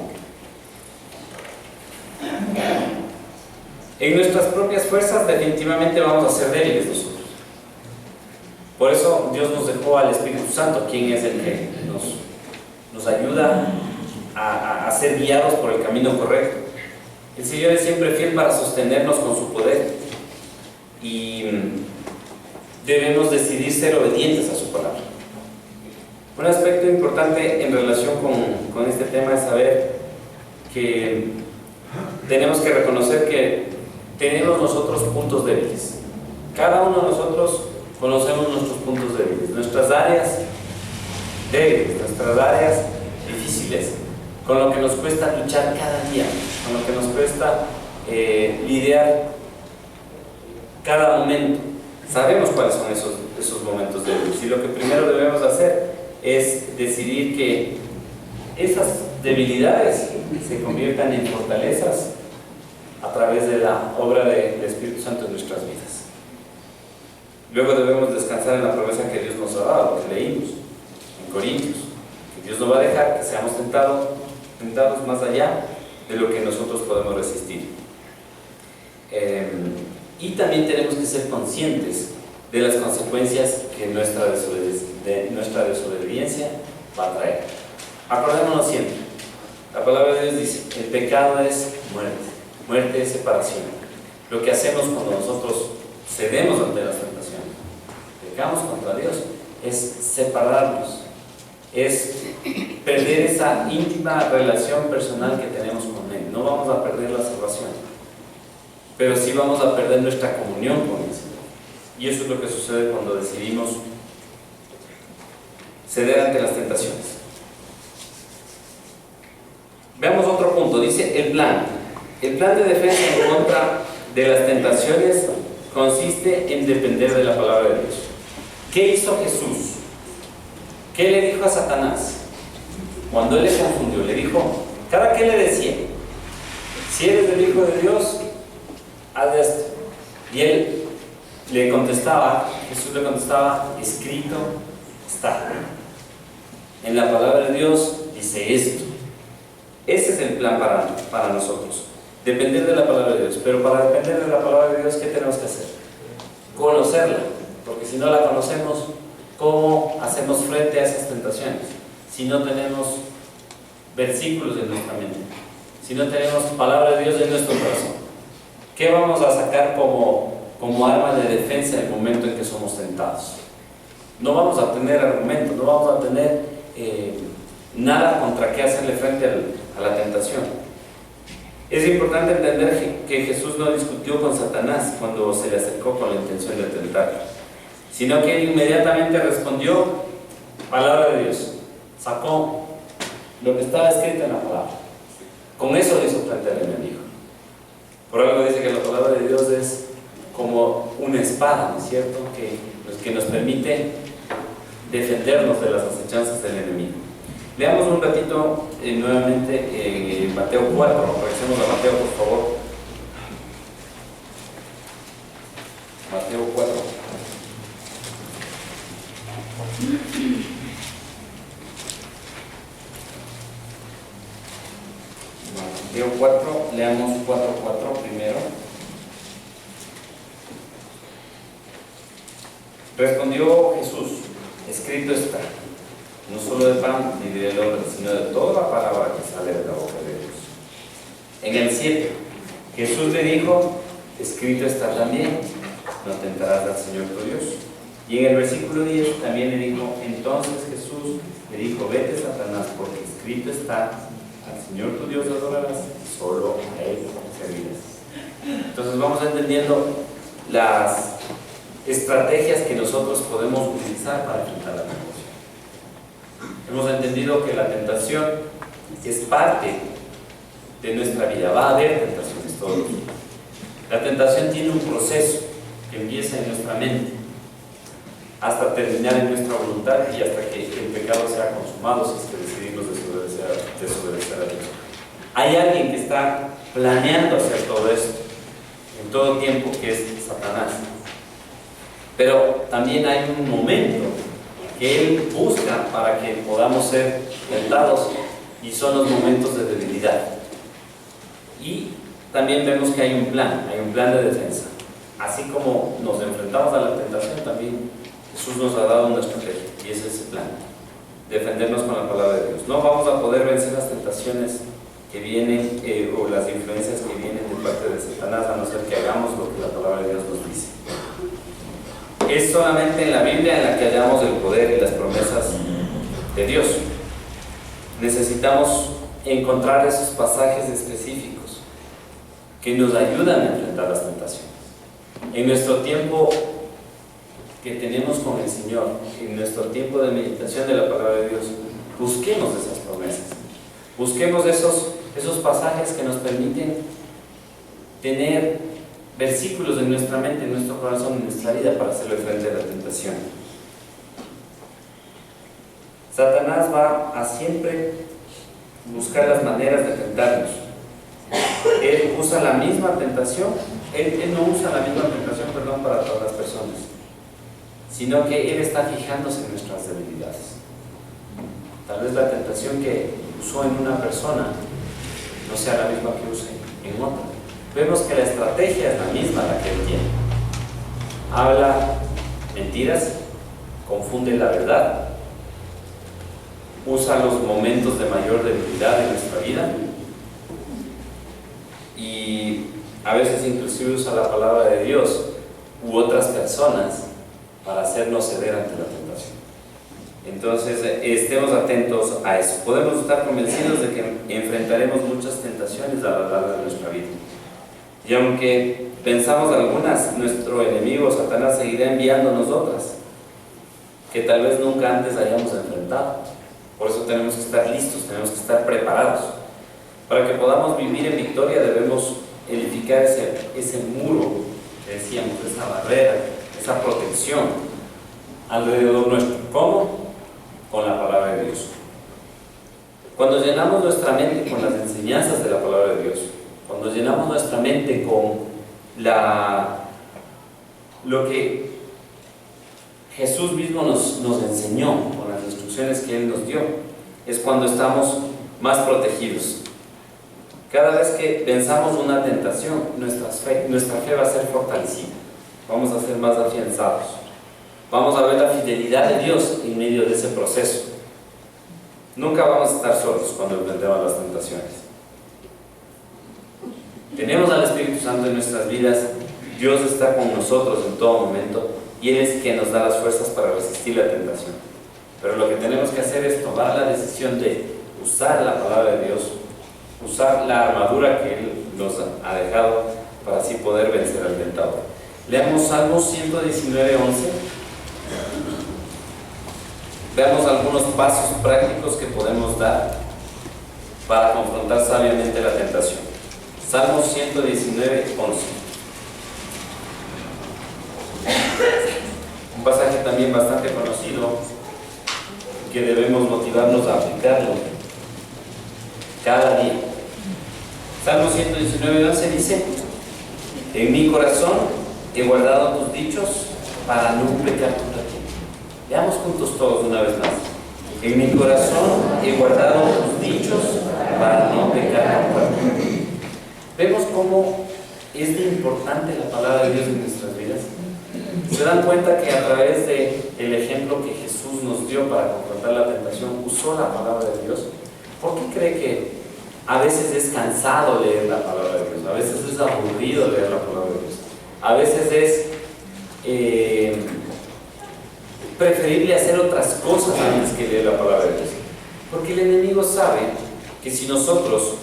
En nuestras propias fuerzas definitivamente vamos a ser débiles nosotros. Por eso Dios nos dejó al Espíritu Santo, quien es el que nos ayuda a ser guiados por el camino correcto. El Señor es siempre fiel para sostenernos con su poder, y debemos decidir ser obedientes a su palabra. Un aspecto importante en relación con este tema es saber que tenemos que reconocer que tenemos nosotros puntos débiles. Cada uno de nosotros conocemos nuestros puntos débiles, nuestras áreas débiles, nuestras áreas difíciles, con lo que nos cuesta luchar cada día, con lo que nos cuesta lidiar cada momento. Sabemos cuáles son esos momentos débiles, y lo que primero debemos hacer es decidir que esas debilidades se conviertan en fortalezas a través de la obra del Espíritu Santo en nuestras vidas. Luego debemos descansar en la promesa que Dios nos ha dado, lo que leímos en Corintios, que Dios no va a dejar que seamos tentados más allá de lo que nosotros podemos resistir. Y también tenemos que ser conscientes de las consecuencias que nuestra desobediencia va a traer. Acordémonos siempre, la palabra de Dios dice, el pecado es muerte es separación. Lo que hacemos cuando nosotros cedemos ante las tentaciones, pecamos contra Dios, es separarnos, es perder esa íntima relación personal que tenemos con Él. No vamos a perder la salvación, pero sí vamos a perder nuestra comunión con Él. Y eso es lo que sucede cuando decidimos ceder ante las tentaciones. Veamos otro punto, dice el plan. El plan de defensa en contra de las tentaciones consiste en depender de la palabra de Dios. ¿Qué hizo Jesús? ¿Qué le dijo a Satanás? Cuando él le confundió, le dijo, cada que le decía, si eres el Hijo de Dios, haz esto. Y él le contestaba, Jesús le contestaba, escrito está. En la palabra de Dios dice esto. Ese es el plan para nosotros. Depender de la palabra de Dios. Pero para depender de la palabra de Dios, ¿qué tenemos que hacer? Conocerla. Porque si no la conocemos, ¿cómo hacemos frente a esas tentaciones? Si no tenemos versículos en nuestra mente, si no tenemos palabra de Dios en nuestro corazón, ¿qué vamos a sacar como arma de defensa en el momento en que somos tentados? No vamos a tener argumentos, no vamos a tener nada contra qué hacerle frente a la tentación. Es importante entender que Jesús no discutió con Satanás cuando se le acercó con la intención de tentarlo, sino que él inmediatamente respondió, palabra de Dios, sacó lo que estaba escrito en la palabra. Con eso hizo frente al enemigo. Por algo dice que la palabra de Dios es como una espada, ¿no es cierto?, que nos permite defendernos de las acechanzas del enemigo. Leamos un ratito nuevamente Mateo 4, regresemos a Mateo, por favor. Mateo 4. Mateo 4, leamos 4:4 primero. Respondió Jesús, escrito está, no solo de pan ni del hombre, sino de toda la palabra que sale de la boca de Dios. En el 7, Jesús le dijo, escrito está también, no tentarás al Señor tu Dios. Y en el versículo 10 también le dijo, entonces Jesús le dijo, vete Satanás, porque escrito está, al Señor tu Dios adorarás, y solo a Él servirás. Entonces vamos entendiendo las estrategias que nosotros podemos utilizar para enfrentar la tentación. Hemos entendido que la tentación es parte de nuestra vida. Va a haber tentaciones todos los días. La tentación tiene un proceso que empieza en nuestra mente hasta terminar en nuestra voluntad y hasta que el pecado sea consumado, si es que decidimos desobedecer a Dios. Hay alguien que está planeando hacer todo esto en todo tiempo, que es Satanás. Pero también hay un momento que él busca para que podamos ser tentados, y son los momentos de debilidad. Y también vemos que hay un plan de defensa. Así como nos enfrentamos a la tentación, también Jesús nos ha dado una estrategia, y ese es ese plan: defendernos con la palabra de Dios. No vamos a poder vencer las tentaciones que vienen o las influencias que vienen de parte de Satanás, a no ser que hagamos lo que la palabra de Dios nos dice. Es solamente en la Biblia en la que hallamos el poder y las promesas de Dios. Necesitamos encontrar esos pasajes específicos que nos ayudan a enfrentar las tentaciones. En nuestro tiempo que tenemos con el Señor, en nuestro tiempo de meditación de la palabra de Dios, busquemos esas promesas, busquemos esos pasajes que nos permiten tener versículos en nuestra mente, en nuestro corazón, en nuestra vida, para hacerle frente a la tentación. Satanás va a siempre buscar las maneras de tentarnos. Él usa la misma tentación, él no usa la misma tentación, perdón, para todas las personas, sino que Él está fijándose en nuestras debilidades. Tal vez la tentación que usó en una persona no sea la misma que use en otra. Vemos que la estrategia es la misma la que Él tiene. Habla mentiras, confunde la verdad, usa los momentos de mayor debilidad en nuestra vida y a veces inclusive usa la palabra de Dios u otras personas para hacernos ceder ante la tentación. Entonces, estemos atentos a eso. Podemos estar convencidos de que enfrentaremos muchas tentaciones a lo largo de nuestra vida. Y aunque pensamos algunas, nuestro enemigo Satanás seguirá enviándonos otras que tal vez nunca antes hayamos enfrentado. Por eso tenemos que estar listos, tenemos que estar preparados. Para que podamos vivir en victoria debemos edificar ese muro, que decíamos, esa barrera, esa protección alrededor nuestro. ¿Cómo? Con la palabra de Dios. Cuando llenamos nuestra mente con las enseñanzas de la palabra de Dios, cuando llenamos nuestra mente con lo que Jesús mismo nos enseñó, con las instrucciones que Él nos dio, es cuando estamos más protegidos. Cada vez que pensamos una tentación, nuestra fe va a ser fortalecida, vamos a ser más afianzados, vamos a ver la fidelidad de Dios en medio de ese proceso. Nunca vamos a estar solos cuando enfrentemos las tentaciones. Tenemos al Espíritu Santo en nuestras vidas, Dios está con nosotros en todo momento y Él es quien nos da las fuerzas para resistir la tentación. Pero lo que tenemos que hacer es tomar la decisión de usar la palabra de Dios, usar la armadura que Él nos ha dejado para así poder vencer al tentador. Leamos Salmos 119:11. Veamos algunos pasos prácticos que podemos dar para confrontar sabiamente la tentación. Salmos 119:11. Un pasaje también bastante conocido que debemos motivarnos a aplicarlo cada día. Salmo 119:11 dice: en mi corazón he guardado tus dichos para no pecar contra ti. Veamos juntos todos una vez más. En mi corazón he guardado tus dichos para no pecar contra ti. Vemos cómo es de importante la palabra de Dios en nuestras vidas. Se dan cuenta que a través del ejemplo que Jesús nos dio para confrontar la tentación, usó la palabra de Dios. ¿Por qué cree que a veces es cansado leer la palabra de Dios? A veces es aburrido leer la palabra de Dios. A veces es preferible hacer otras cosas antes que leer la palabra de Dios. Porque el enemigo sabe que si nosotros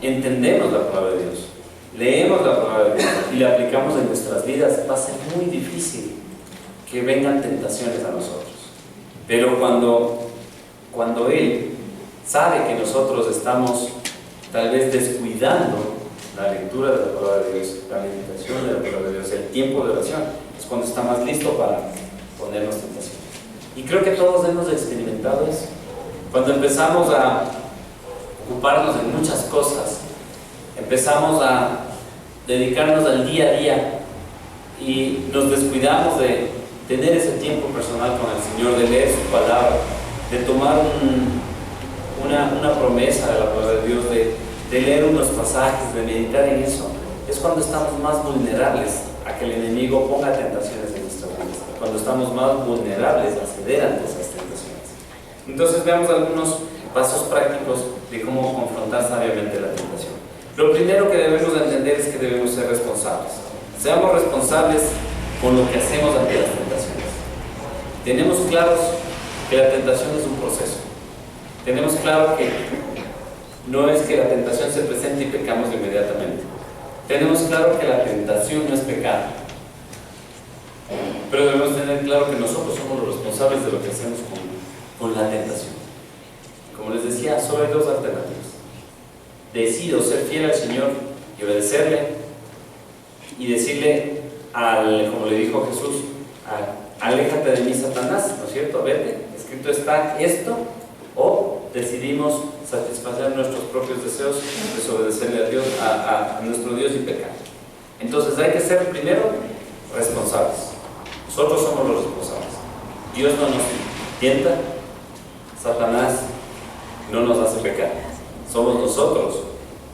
entendemos la palabra de Dios, leemos la palabra de Dios y la aplicamos en nuestras vidas, va a ser muy difícil que vengan tentaciones a nosotros. Pero cuando Él sabe que nosotros estamos tal vez descuidando la lectura de la palabra de Dios, la meditación de la palabra de Dios, el tiempo de oración, es cuando está más listo para ponernos tentación. Y creo que todos hemos experimentado eso. Cuando empezamos a ocuparnos en muchas cosas, empezamos a dedicarnos al día a día y nos descuidamos de tener ese tiempo personal con el Señor, de leer su palabra, de tomar una promesa de la palabra de Dios, de leer unos pasajes, de meditar en eso. Es cuando estamos más vulnerables a que el enemigo ponga tentaciones en nuestra vida, cuando estamos más vulnerables a ceder ante esas tentaciones. Entonces veamos algunos pasos prácticos de cómo confrontar sabiamente la tentación. Lo primero que debemos entender es que debemos ser responsables. Seamos responsables con lo que hacemos ante las tentaciones. Tenemos claros que la tentación es un proceso. Tenemos claro que no es que la tentación se presente y pecamos inmediatamente. Tenemos claro que la tentación no es pecado. Pero debemos tener claro que nosotros somos los responsables de lo que hacemos con la tentación. Como les decía, solo hay dos alternativas. Decido ser fiel al Señor y obedecerle y decirle, como le dijo Jesús, aléjate de mí, Satanás, ¿no es cierto? Vete, escrito está esto, o decidimos satisfacer nuestros propios deseos, desobedecerle a Dios, a nuestro Dios y pecar. Entonces hay que ser primero responsables. Nosotros somos los responsables. Dios no nos tienta, Satanás no nos hace pecar. Somos nosotros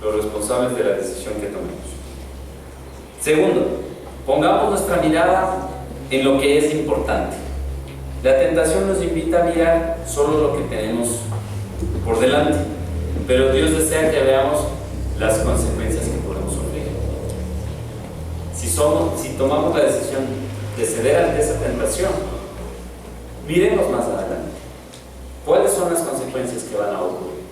los responsables de la decisión que tomemos. Segundo, pongamos nuestra mirada en lo que es importante. La tentación nos invita a mirar solo lo que tenemos por delante, pero Dios desea que veamos las consecuencias que podemos sufrir. Si tomamos la decisión de ceder ante esa tentación, miremos más adelante cuáles son las consecuencias que van a ocurrir.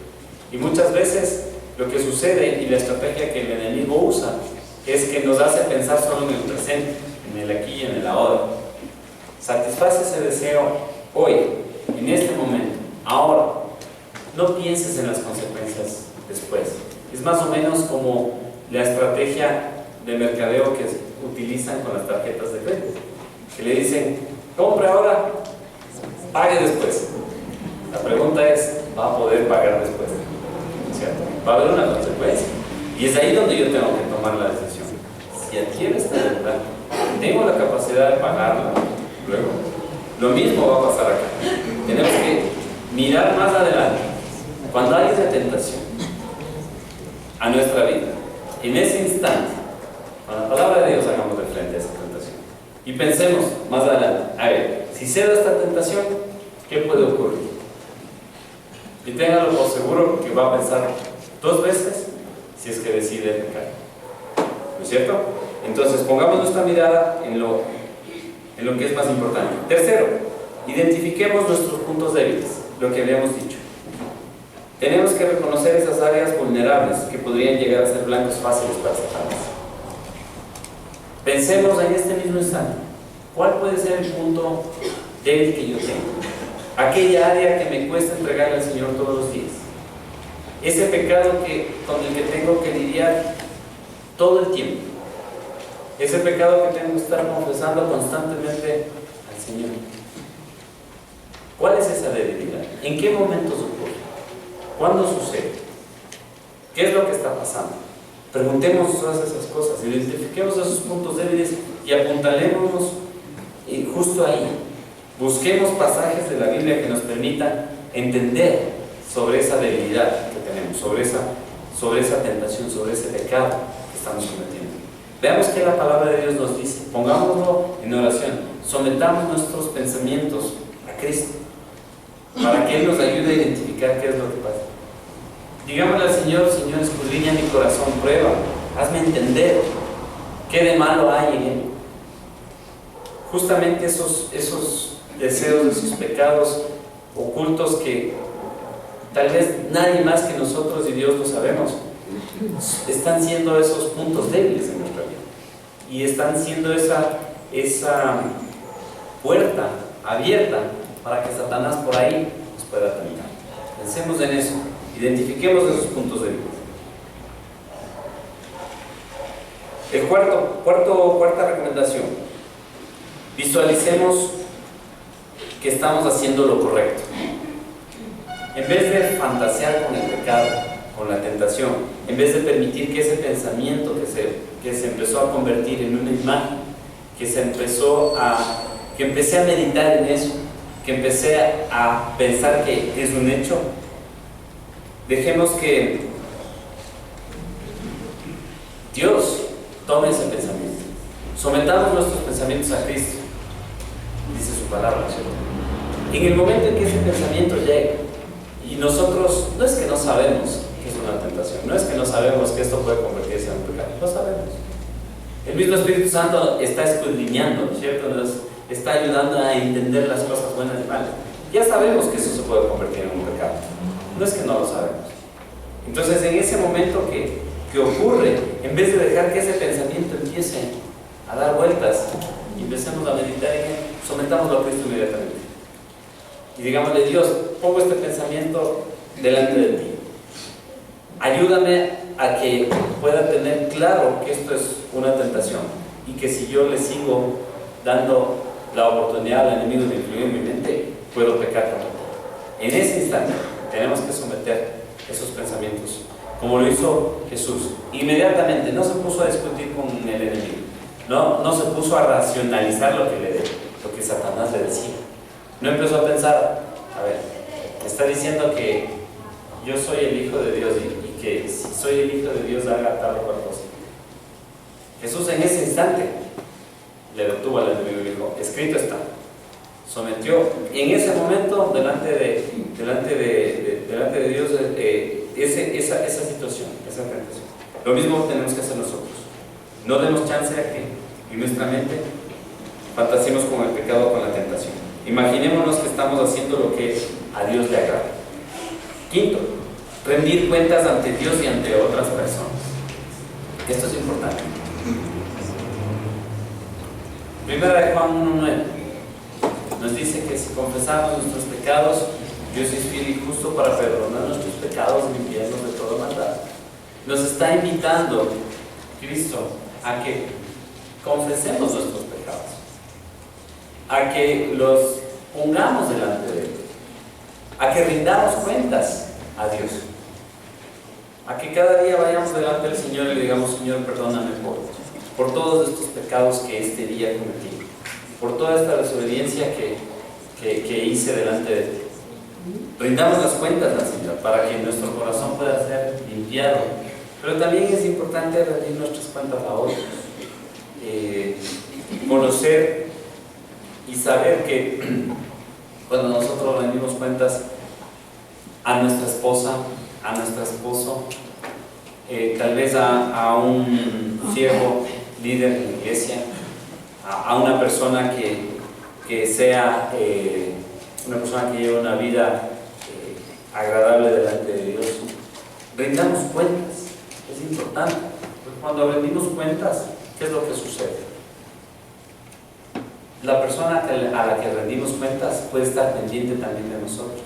Y muchas veces lo que sucede y la estrategia que el enemigo usa es que nos hace pensar solo en el presente, en el aquí y en el ahora. Satisface ese deseo hoy, en este momento, ahora. No pienses en las consecuencias después. Es más o menos como la estrategia de mercadeo que utilizan con las tarjetas de crédito, que le dicen, compre ahora, pague después. La pregunta es, ¿va a poder pagar después? ¿Cierto? Va a haber una consecuencia. Y es ahí donde yo tengo que tomar la decisión. Si adquiero esta deuda, tengo la capacidad de pagarla luego. Lo mismo va a pasar acá. Tenemos que mirar más adelante. Cuando hay esa tentación a nuestra vida, en ese instante, con la palabra de Dios hagamos de frente a esa tentación. Y pensemos más adelante, a ver, si cedo esta tentación, ¿qué puede ocurrir? Y téngalo por seguro que va a pensar 2 veces si es que decide pecar. ¿No es cierto? Entonces pongamos nuestra mirada en lo que es más importante. Tercero, identifiquemos nuestros puntos débiles, lo que habíamos dicho. Tenemos que reconocer esas áreas vulnerables que podrían llegar a ser blancos fáciles para Satanás. Pensemos en este mismo instante, ¿cuál puede ser el punto débil que yo tengo? Aquella área que me cuesta entregarle al Señor todos los días. Ese pecado con el que tengo que lidiar todo el tiempo. Ese pecado que tengo que estar confesando constantemente al Señor. ¿Cuál es esa debilidad? ¿En qué momentos ocurre? ¿Cuándo sucede? ¿Qué es lo que está pasando? Preguntemos todas esas cosas, identifiquemos esos puntos débiles y apuntalémonos justo ahí. Busquemos pasajes de la Biblia que nos permitan entender sobre esa debilidad que tenemos, sobre esa tentación, sobre ese pecado que estamos cometiendo. Veamos qué la palabra de Dios nos dice. Pongámoslo en oración. Sometamos nuestros pensamientos a Cristo para que Él nos ayude a identificar qué es lo que pasa. Digámosle al Señor, Señor, escudriña mi corazón, prueba, hazme entender qué de malo hay en él. Justamente esos deseos, esos pecados ocultos que tal vez nadie más que nosotros y Dios lo sabemos, están siendo esos puntos débiles en nuestra vida y están siendo esa puerta abierta para que Satanás por ahí nos pueda tentar. Pensemos en eso, identifiquemos esos puntos débiles. Cuarta recomendación: visualicemos que estamos haciendo lo correcto. En vez de fantasear con el pecado, con la tentación, en vez de permitir que ese pensamiento que se empezó a convertir en una imagen, que empecé a meditar en eso, que empecé a pensar que es un hecho, dejemos que Dios tome ese pensamiento. Sometamos nuestros pensamientos a Cristo, dice su palabra, ¿cierto? En el momento en que ese pensamiento llegue, y nosotros, no es que no sabemos que es una tentación, no es que no sabemos que esto puede convertirse en un pecado, lo sabemos. El mismo Espíritu Santo está escudriñando, ¿cierto? Nos está ayudando a entender las cosas buenas y malas. Ya sabemos que eso se puede convertir en un pecado, no es que no lo sabemos. Entonces, en ese momento que ocurre, en vez de dejar que ese pensamiento empiece a dar vueltas y empecemos a meditar en él, sometámoslo a Cristo inmediatamente. Y digámosle: Dios, pongo este pensamiento delante de ti. Ayúdame a que pueda tener claro que esto es una tentación y que si yo le sigo dando la oportunidad al enemigo de influir en mi mente, puedo pecar contra ti. En ese instante tenemos que someter esos pensamientos, como lo hizo Jesús. Inmediatamente no se puso a discutir con el enemigo, no se puso a racionalizar lo que Satanás le decía. No empezó a pensar, a ver, me está diciendo que yo soy el Hijo de Dios y que si soy el Hijo de Dios haga tal o cual cosa. Jesús en ese instante le detuvo al enemigo y dijo, escrito está. Sometió en ese momento delante de Dios esa situación, esa tentación. Lo mismo tenemos que hacer nosotros. No demos chance a que en nuestra mente fantaseemos con el pecado o con la tentación. Imaginémonos que estamos haciendo lo que a Dios le agrada. Quinto, rendir cuentas ante Dios y ante otras personas. Esto es importante. Primera de Juan 1:9 nos dice que si confesamos nuestros pecados, Dios es fiel y justo para perdonar nuestros pecados y limpiarnos de toda maldad. Nos está invitando Cristo a que confesemos nuestros pecados, a que los pongamos delante de Él, a que rindamos cuentas a Dios, a que cada día vayamos delante del Señor y le digamos, Señor, perdóname por todos estos pecados que este día cometí, por toda esta desobediencia que hice delante de ti. Rindamos las cuentas al Señor para que nuestro corazón pueda ser limpiado, pero también es importante rendir nuestras cuentas a otros, conocer y saber que cuando nosotros rendimos cuentas a nuestra esposa, a nuestro esposo, tal vez a un siervo líder de la iglesia, a una persona que sea una persona que lleve una vida agradable delante de Dios, rindamos cuentas. Es importante, porque cuando rendimos cuentas, ¿qué es lo que sucede? La persona a la que rendimos cuentas puede estar pendiente también de nosotros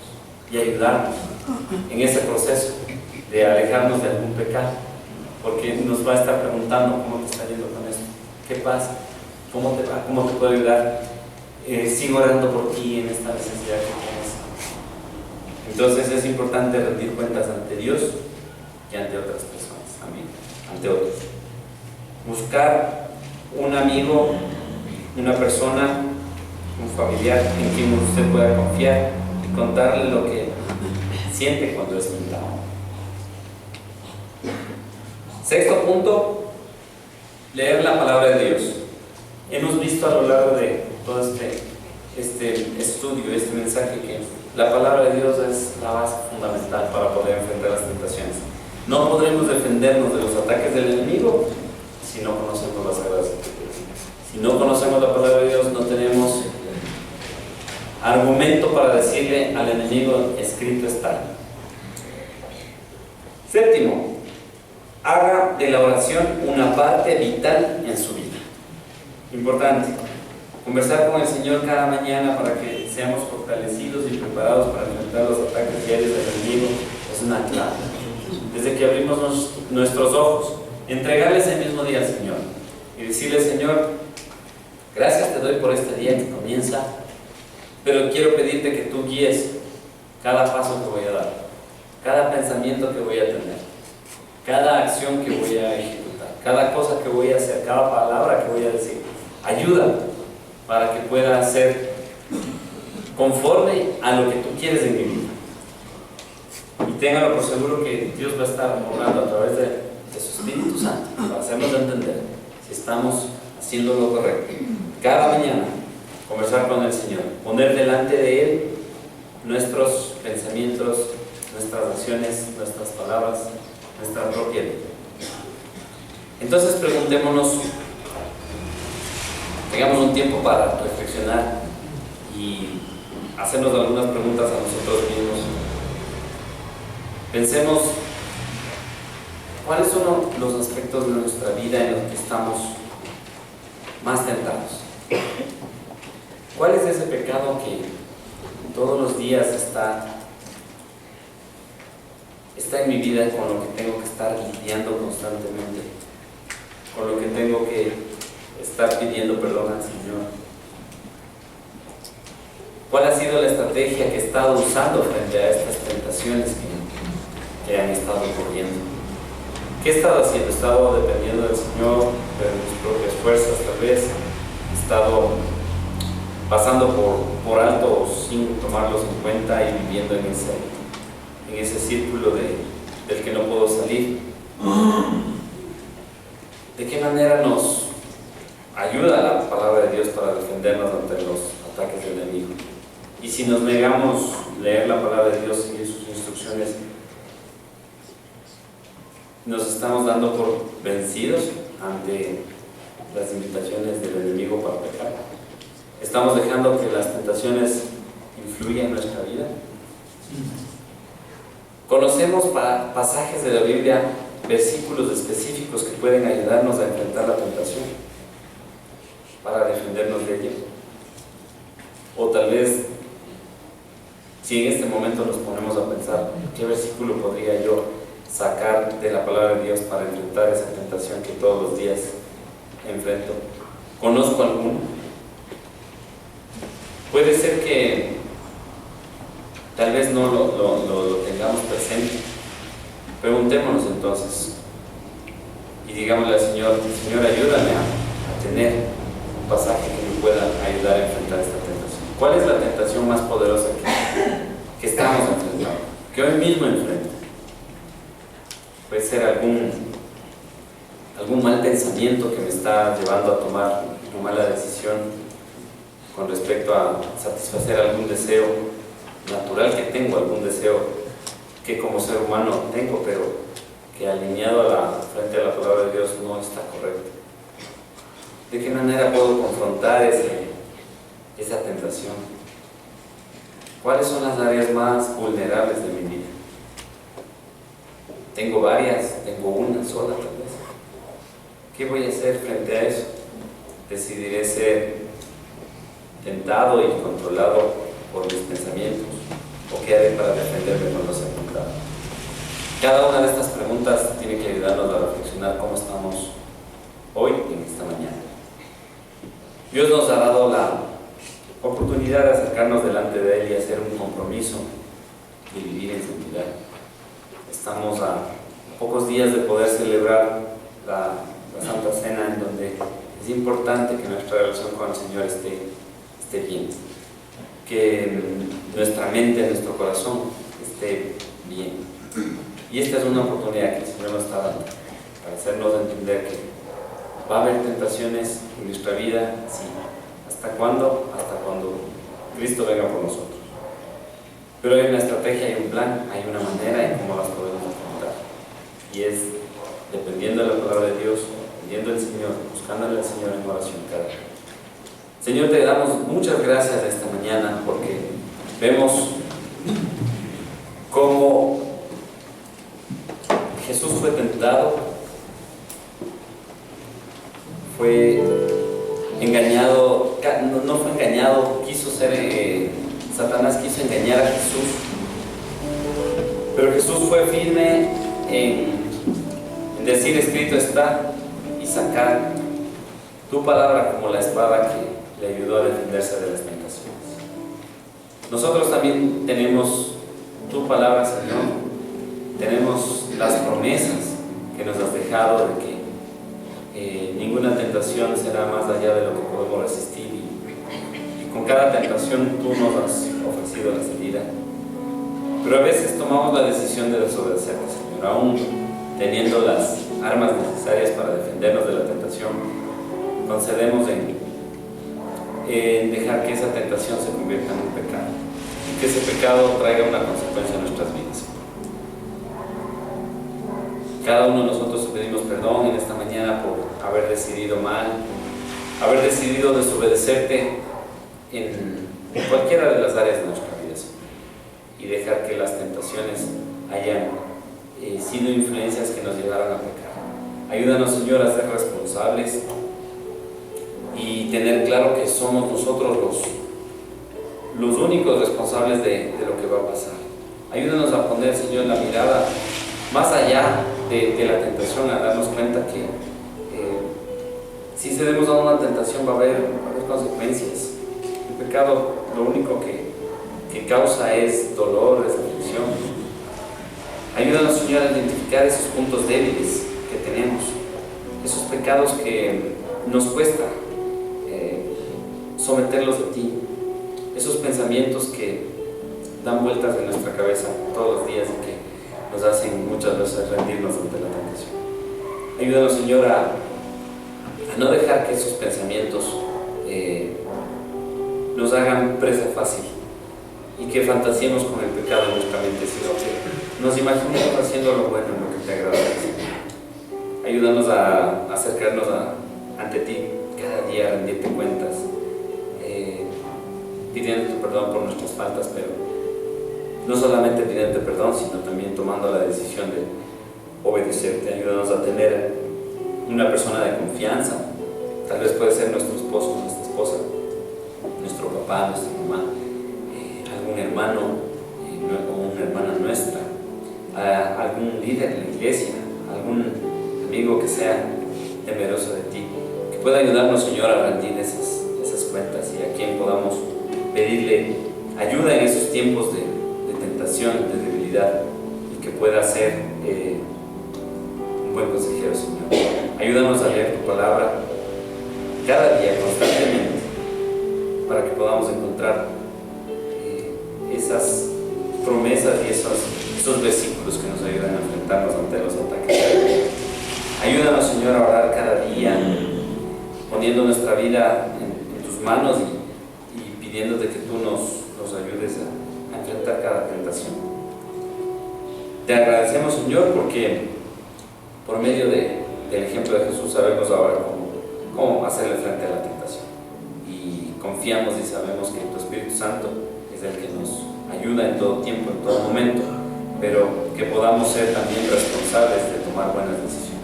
y ayudarnos en ese proceso de alejarnos de algún pecado, porque nos va a estar preguntando cómo te está yendo con esto, qué pasa, cómo te va, cómo te puedo ayudar, sigo orando por ti en esta necesidad que tienes. Entonces es importante rendir cuentas ante Dios y ante otras personas también, ante otros. Buscar un amigo, una persona, un familiar en quien usted pueda confiar y contarle lo que siente cuando es tentado. Sexto punto, leer la palabra de Dios. Hemos visto a lo largo de todo este estudio, este mensaje, que la palabra de Dios es la base fundamental para poder enfrentar las tentaciones. No podremos defendernos de los ataques del enemigo si no conocemos las Sagradas Escrituras. Si no conocemos la palabra de Dios, no tenemos argumento para decirle al enemigo, escrito está. Séptimo, haga de la oración una parte vital en su vida. Importante, conversar con el Señor cada mañana para que seamos fortalecidos y preparados para enfrentar los ataques diarios del enemigo es una clave. Desde que abrimos nuestros ojos, entregarle ese mismo día al Señor y decirle, Señor, gracias te doy por este día que comienza, pero quiero pedirte que tú guíes cada paso que voy a dar, cada pensamiento que voy a tener, cada acción que voy a ejecutar, cada cosa que voy a hacer, cada palabra que voy a decir. Ayuda para que pueda ser conforme a lo que tú quieres en mi vida. Y téngalo por seguro que Dios va a estar obrando a través de su Espíritu Santo para hacernos entender si estamos haciendo lo correcto. Cada mañana conversar con el Señor, poner delante de Él nuestros pensamientos, nuestras acciones, nuestras palabras, nuestra propia vida. Entonces preguntémonos, tengamos un tiempo para reflexionar y hacernos algunas preguntas a nosotros mismos. Pensemos, ¿cuáles son los aspectos de nuestra vida en los que estamos más tentados? ¿Cuál es ese pecado que todos los días está en mi vida, con lo que tengo que estar lidiando constantemente, con lo que tengo que estar pidiendo perdón al Señor? ¿Cuál ha sido la estrategia que he estado usando frente a estas tentaciones que han estado ocurriendo. ¿Qué he estado haciendo? He estado dependiendo del Señor, de mis propias fuerzas tal vez. He estado pasando por alto sin tomarlos en cuenta y viviendo en ese círculo del que no puedo salir. ¿De qué manera nos ayuda la palabra de Dios para defendernos ante los ataques del enemigo? Y si nos negamos a leer la palabra de Dios, seguir sus instrucciones, nos estamos dando por vencidos ante las invitaciones del enemigo para pecar. Estamos dejando que las tentaciones influyan en nuestra vida. Conocemos pasajes de la Biblia, versículos específicos que pueden ayudarnos a enfrentar la tentación para defendernos de ella. O tal vez, si en este momento nos ponemos a pensar, ¿qué versículo podría yo sacar de la palabra de Dios para enfrentar esa tentación que todos los días enfrento? ¿Conozco alguno? Puede ser que tal vez no lo tengamos presente. Preguntémonos entonces y digámosle al Señor: Señor, ayúdame a tener un pasaje que me pueda ayudar a enfrentar esta tentación. ¿Cuál es la tentación más poderosa que estamos enfrentando? Que hoy mismo enfrento. Puede ser algún mal pensamiento que me está llevando a tomar una mala decisión con respecto a satisfacer algún deseo natural que tengo, algún deseo que como ser humano tengo, pero que alineado frente a la palabra de Dios no está correcto. ¿De qué manera puedo confrontar esa tentación? ¿Cuáles son las áreas más vulnerables de mi vida? Tengo varias, tengo una sola tal vez. ¿Qué voy a hacer frente a eso? ¿Decidiré ser tentado y controlado por mis pensamientos? ¿O qué haré para defenderme cuando sea tentado? Cada una de estas preguntas tiene que ayudarnos a reflexionar cómo estamos hoy en esta mañana. Dios nos ha dado la oportunidad de acercarnos delante de Él y hacer un compromiso y vivir en santidad. Estamos a pocos días de poder celebrar la Santa Cena, en donde es importante que nuestra relación con el Señor esté bien, que nuestra mente, nuestro corazón esté bien. Y esta es una oportunidad que el Señor nos está dando para hacernos entender que va a haber tentaciones en nuestra vida, sí. ¿Hasta cuándo? Hasta cuando Cristo venga por nosotros. Pero hay una estrategia, hay un plan, hay una manera en cómo las podemos afrontar. Y es dependiendo de la palabra de Dios, dependiendo del Señor, buscándole al Señor en oración cada día. Señor, te damos muchas gracias esta mañana porque vemos cómo Jesús fue tentado, fue engañado, no fue engañado, Satanás quiso engañar a Jesús, pero Jesús fue firme en decir: escrito está, y sacar tu palabra como la espada que le ayudó a defenderse de las tentaciones. Nosotros también tenemos tu palabra, Señor, tenemos las promesas que nos has dejado de que ninguna tentación será más allá de lo que podemos resistir, y con cada tentación tú nos has ofrecido la salida, pero a veces tomamos la decisión de desobedecerte, Señor, aún teniendo las armas necesarias para defendernos de la tentación. Concedemos en dejar que esa tentación se convierta en un pecado y que ese pecado traiga una consecuencia en nuestras vidas. Cada uno de nosotros pedimos perdón en esta mañana por haber decidido mal, haber decidido desobedecerte en cualquiera de las áreas de nuestra vida, y dejar que las tentaciones hayan sido influencias que nos llevaran a pecar. Ayúdanos, Señor, a ser responsables y tener claro que somos nosotros los únicos responsables de lo que va a pasar. Ayúdanos a poner, Señor, la mirada más allá de la tentación, a darnos cuenta que si cedemos a una tentación va a haber consecuencias. El pecado lo único que causa es dolor, es aflicción. Ayúdanos, Señor, a identificar esos puntos débiles que tenemos, esos pecados que nos cuesta someterlos a ti, esos pensamientos que dan vueltas en nuestra cabeza todos los días y que nos hacen muchas veces rendirnos ante la tentación. Ayúdanos, Señor, a no dejar que esos pensamientos nos hagan presa fácil y que fantasiemos con el pecado en nuestra mente, sino que nos imaginemos haciendo lo bueno, en lo que te agrada. Ayúdanos a acercarnos ante ti cada día, a rendirte cuentas, pidiéndote perdón por nuestras faltas, pero no solamente pidiéndote perdón, sino también tomando la decisión de obedecerte. Ayúdanos a tener una persona de confianza, tal vez puede ser nuestro esposo, nuestra esposa, nuestro papá, nuestra mamá, algún hermano o una hermana nuestra, algún líder en la iglesia, algún amigo que sea temeroso de ti, que pueda ayudarnos, Señor, a rendir esas cuentas y a quien podamos pedirle ayuda en esos tiempos de tentación, de debilidad, y que pueda ser un buen consejero, Señor. Ayúdanos a leer tu palabra cada día, constantemente, para que podamos encontrar esas promesas y esos versículos que nos ayudan a enfrentarnos ante los ataques. Ayúdanos, Señor, a orar cada día, poniendo nuestra vida en tus manos y pidiéndote que tú nos ayudes a enfrentar cada tentación. Te agradecemos, Señor, porque por medio del ejemplo de Jesús sabemos ahora cómo hacerle frente a la tentación. Y confiamos y sabemos que tu Espíritu Santo es el que nos ayuda en todo tiempo, en todo momento, pero que podamos ser también responsables de tomar buenas decisiones,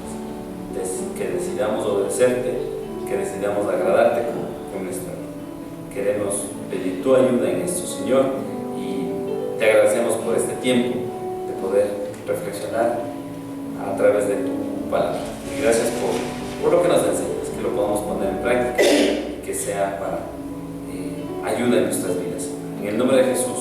que decidamos obedecerte, que decidamos agradarte con nuestra vida. Queremos pedir tu ayuda en esto, Señor, y te agradecemos por este tiempo de poder reflexionar a través de tu palabra. Y gracias por lo que nos enseñas, que lo podamos poner en práctica y que sea para ayuda en nuestras vidas. En el nombre de Jesús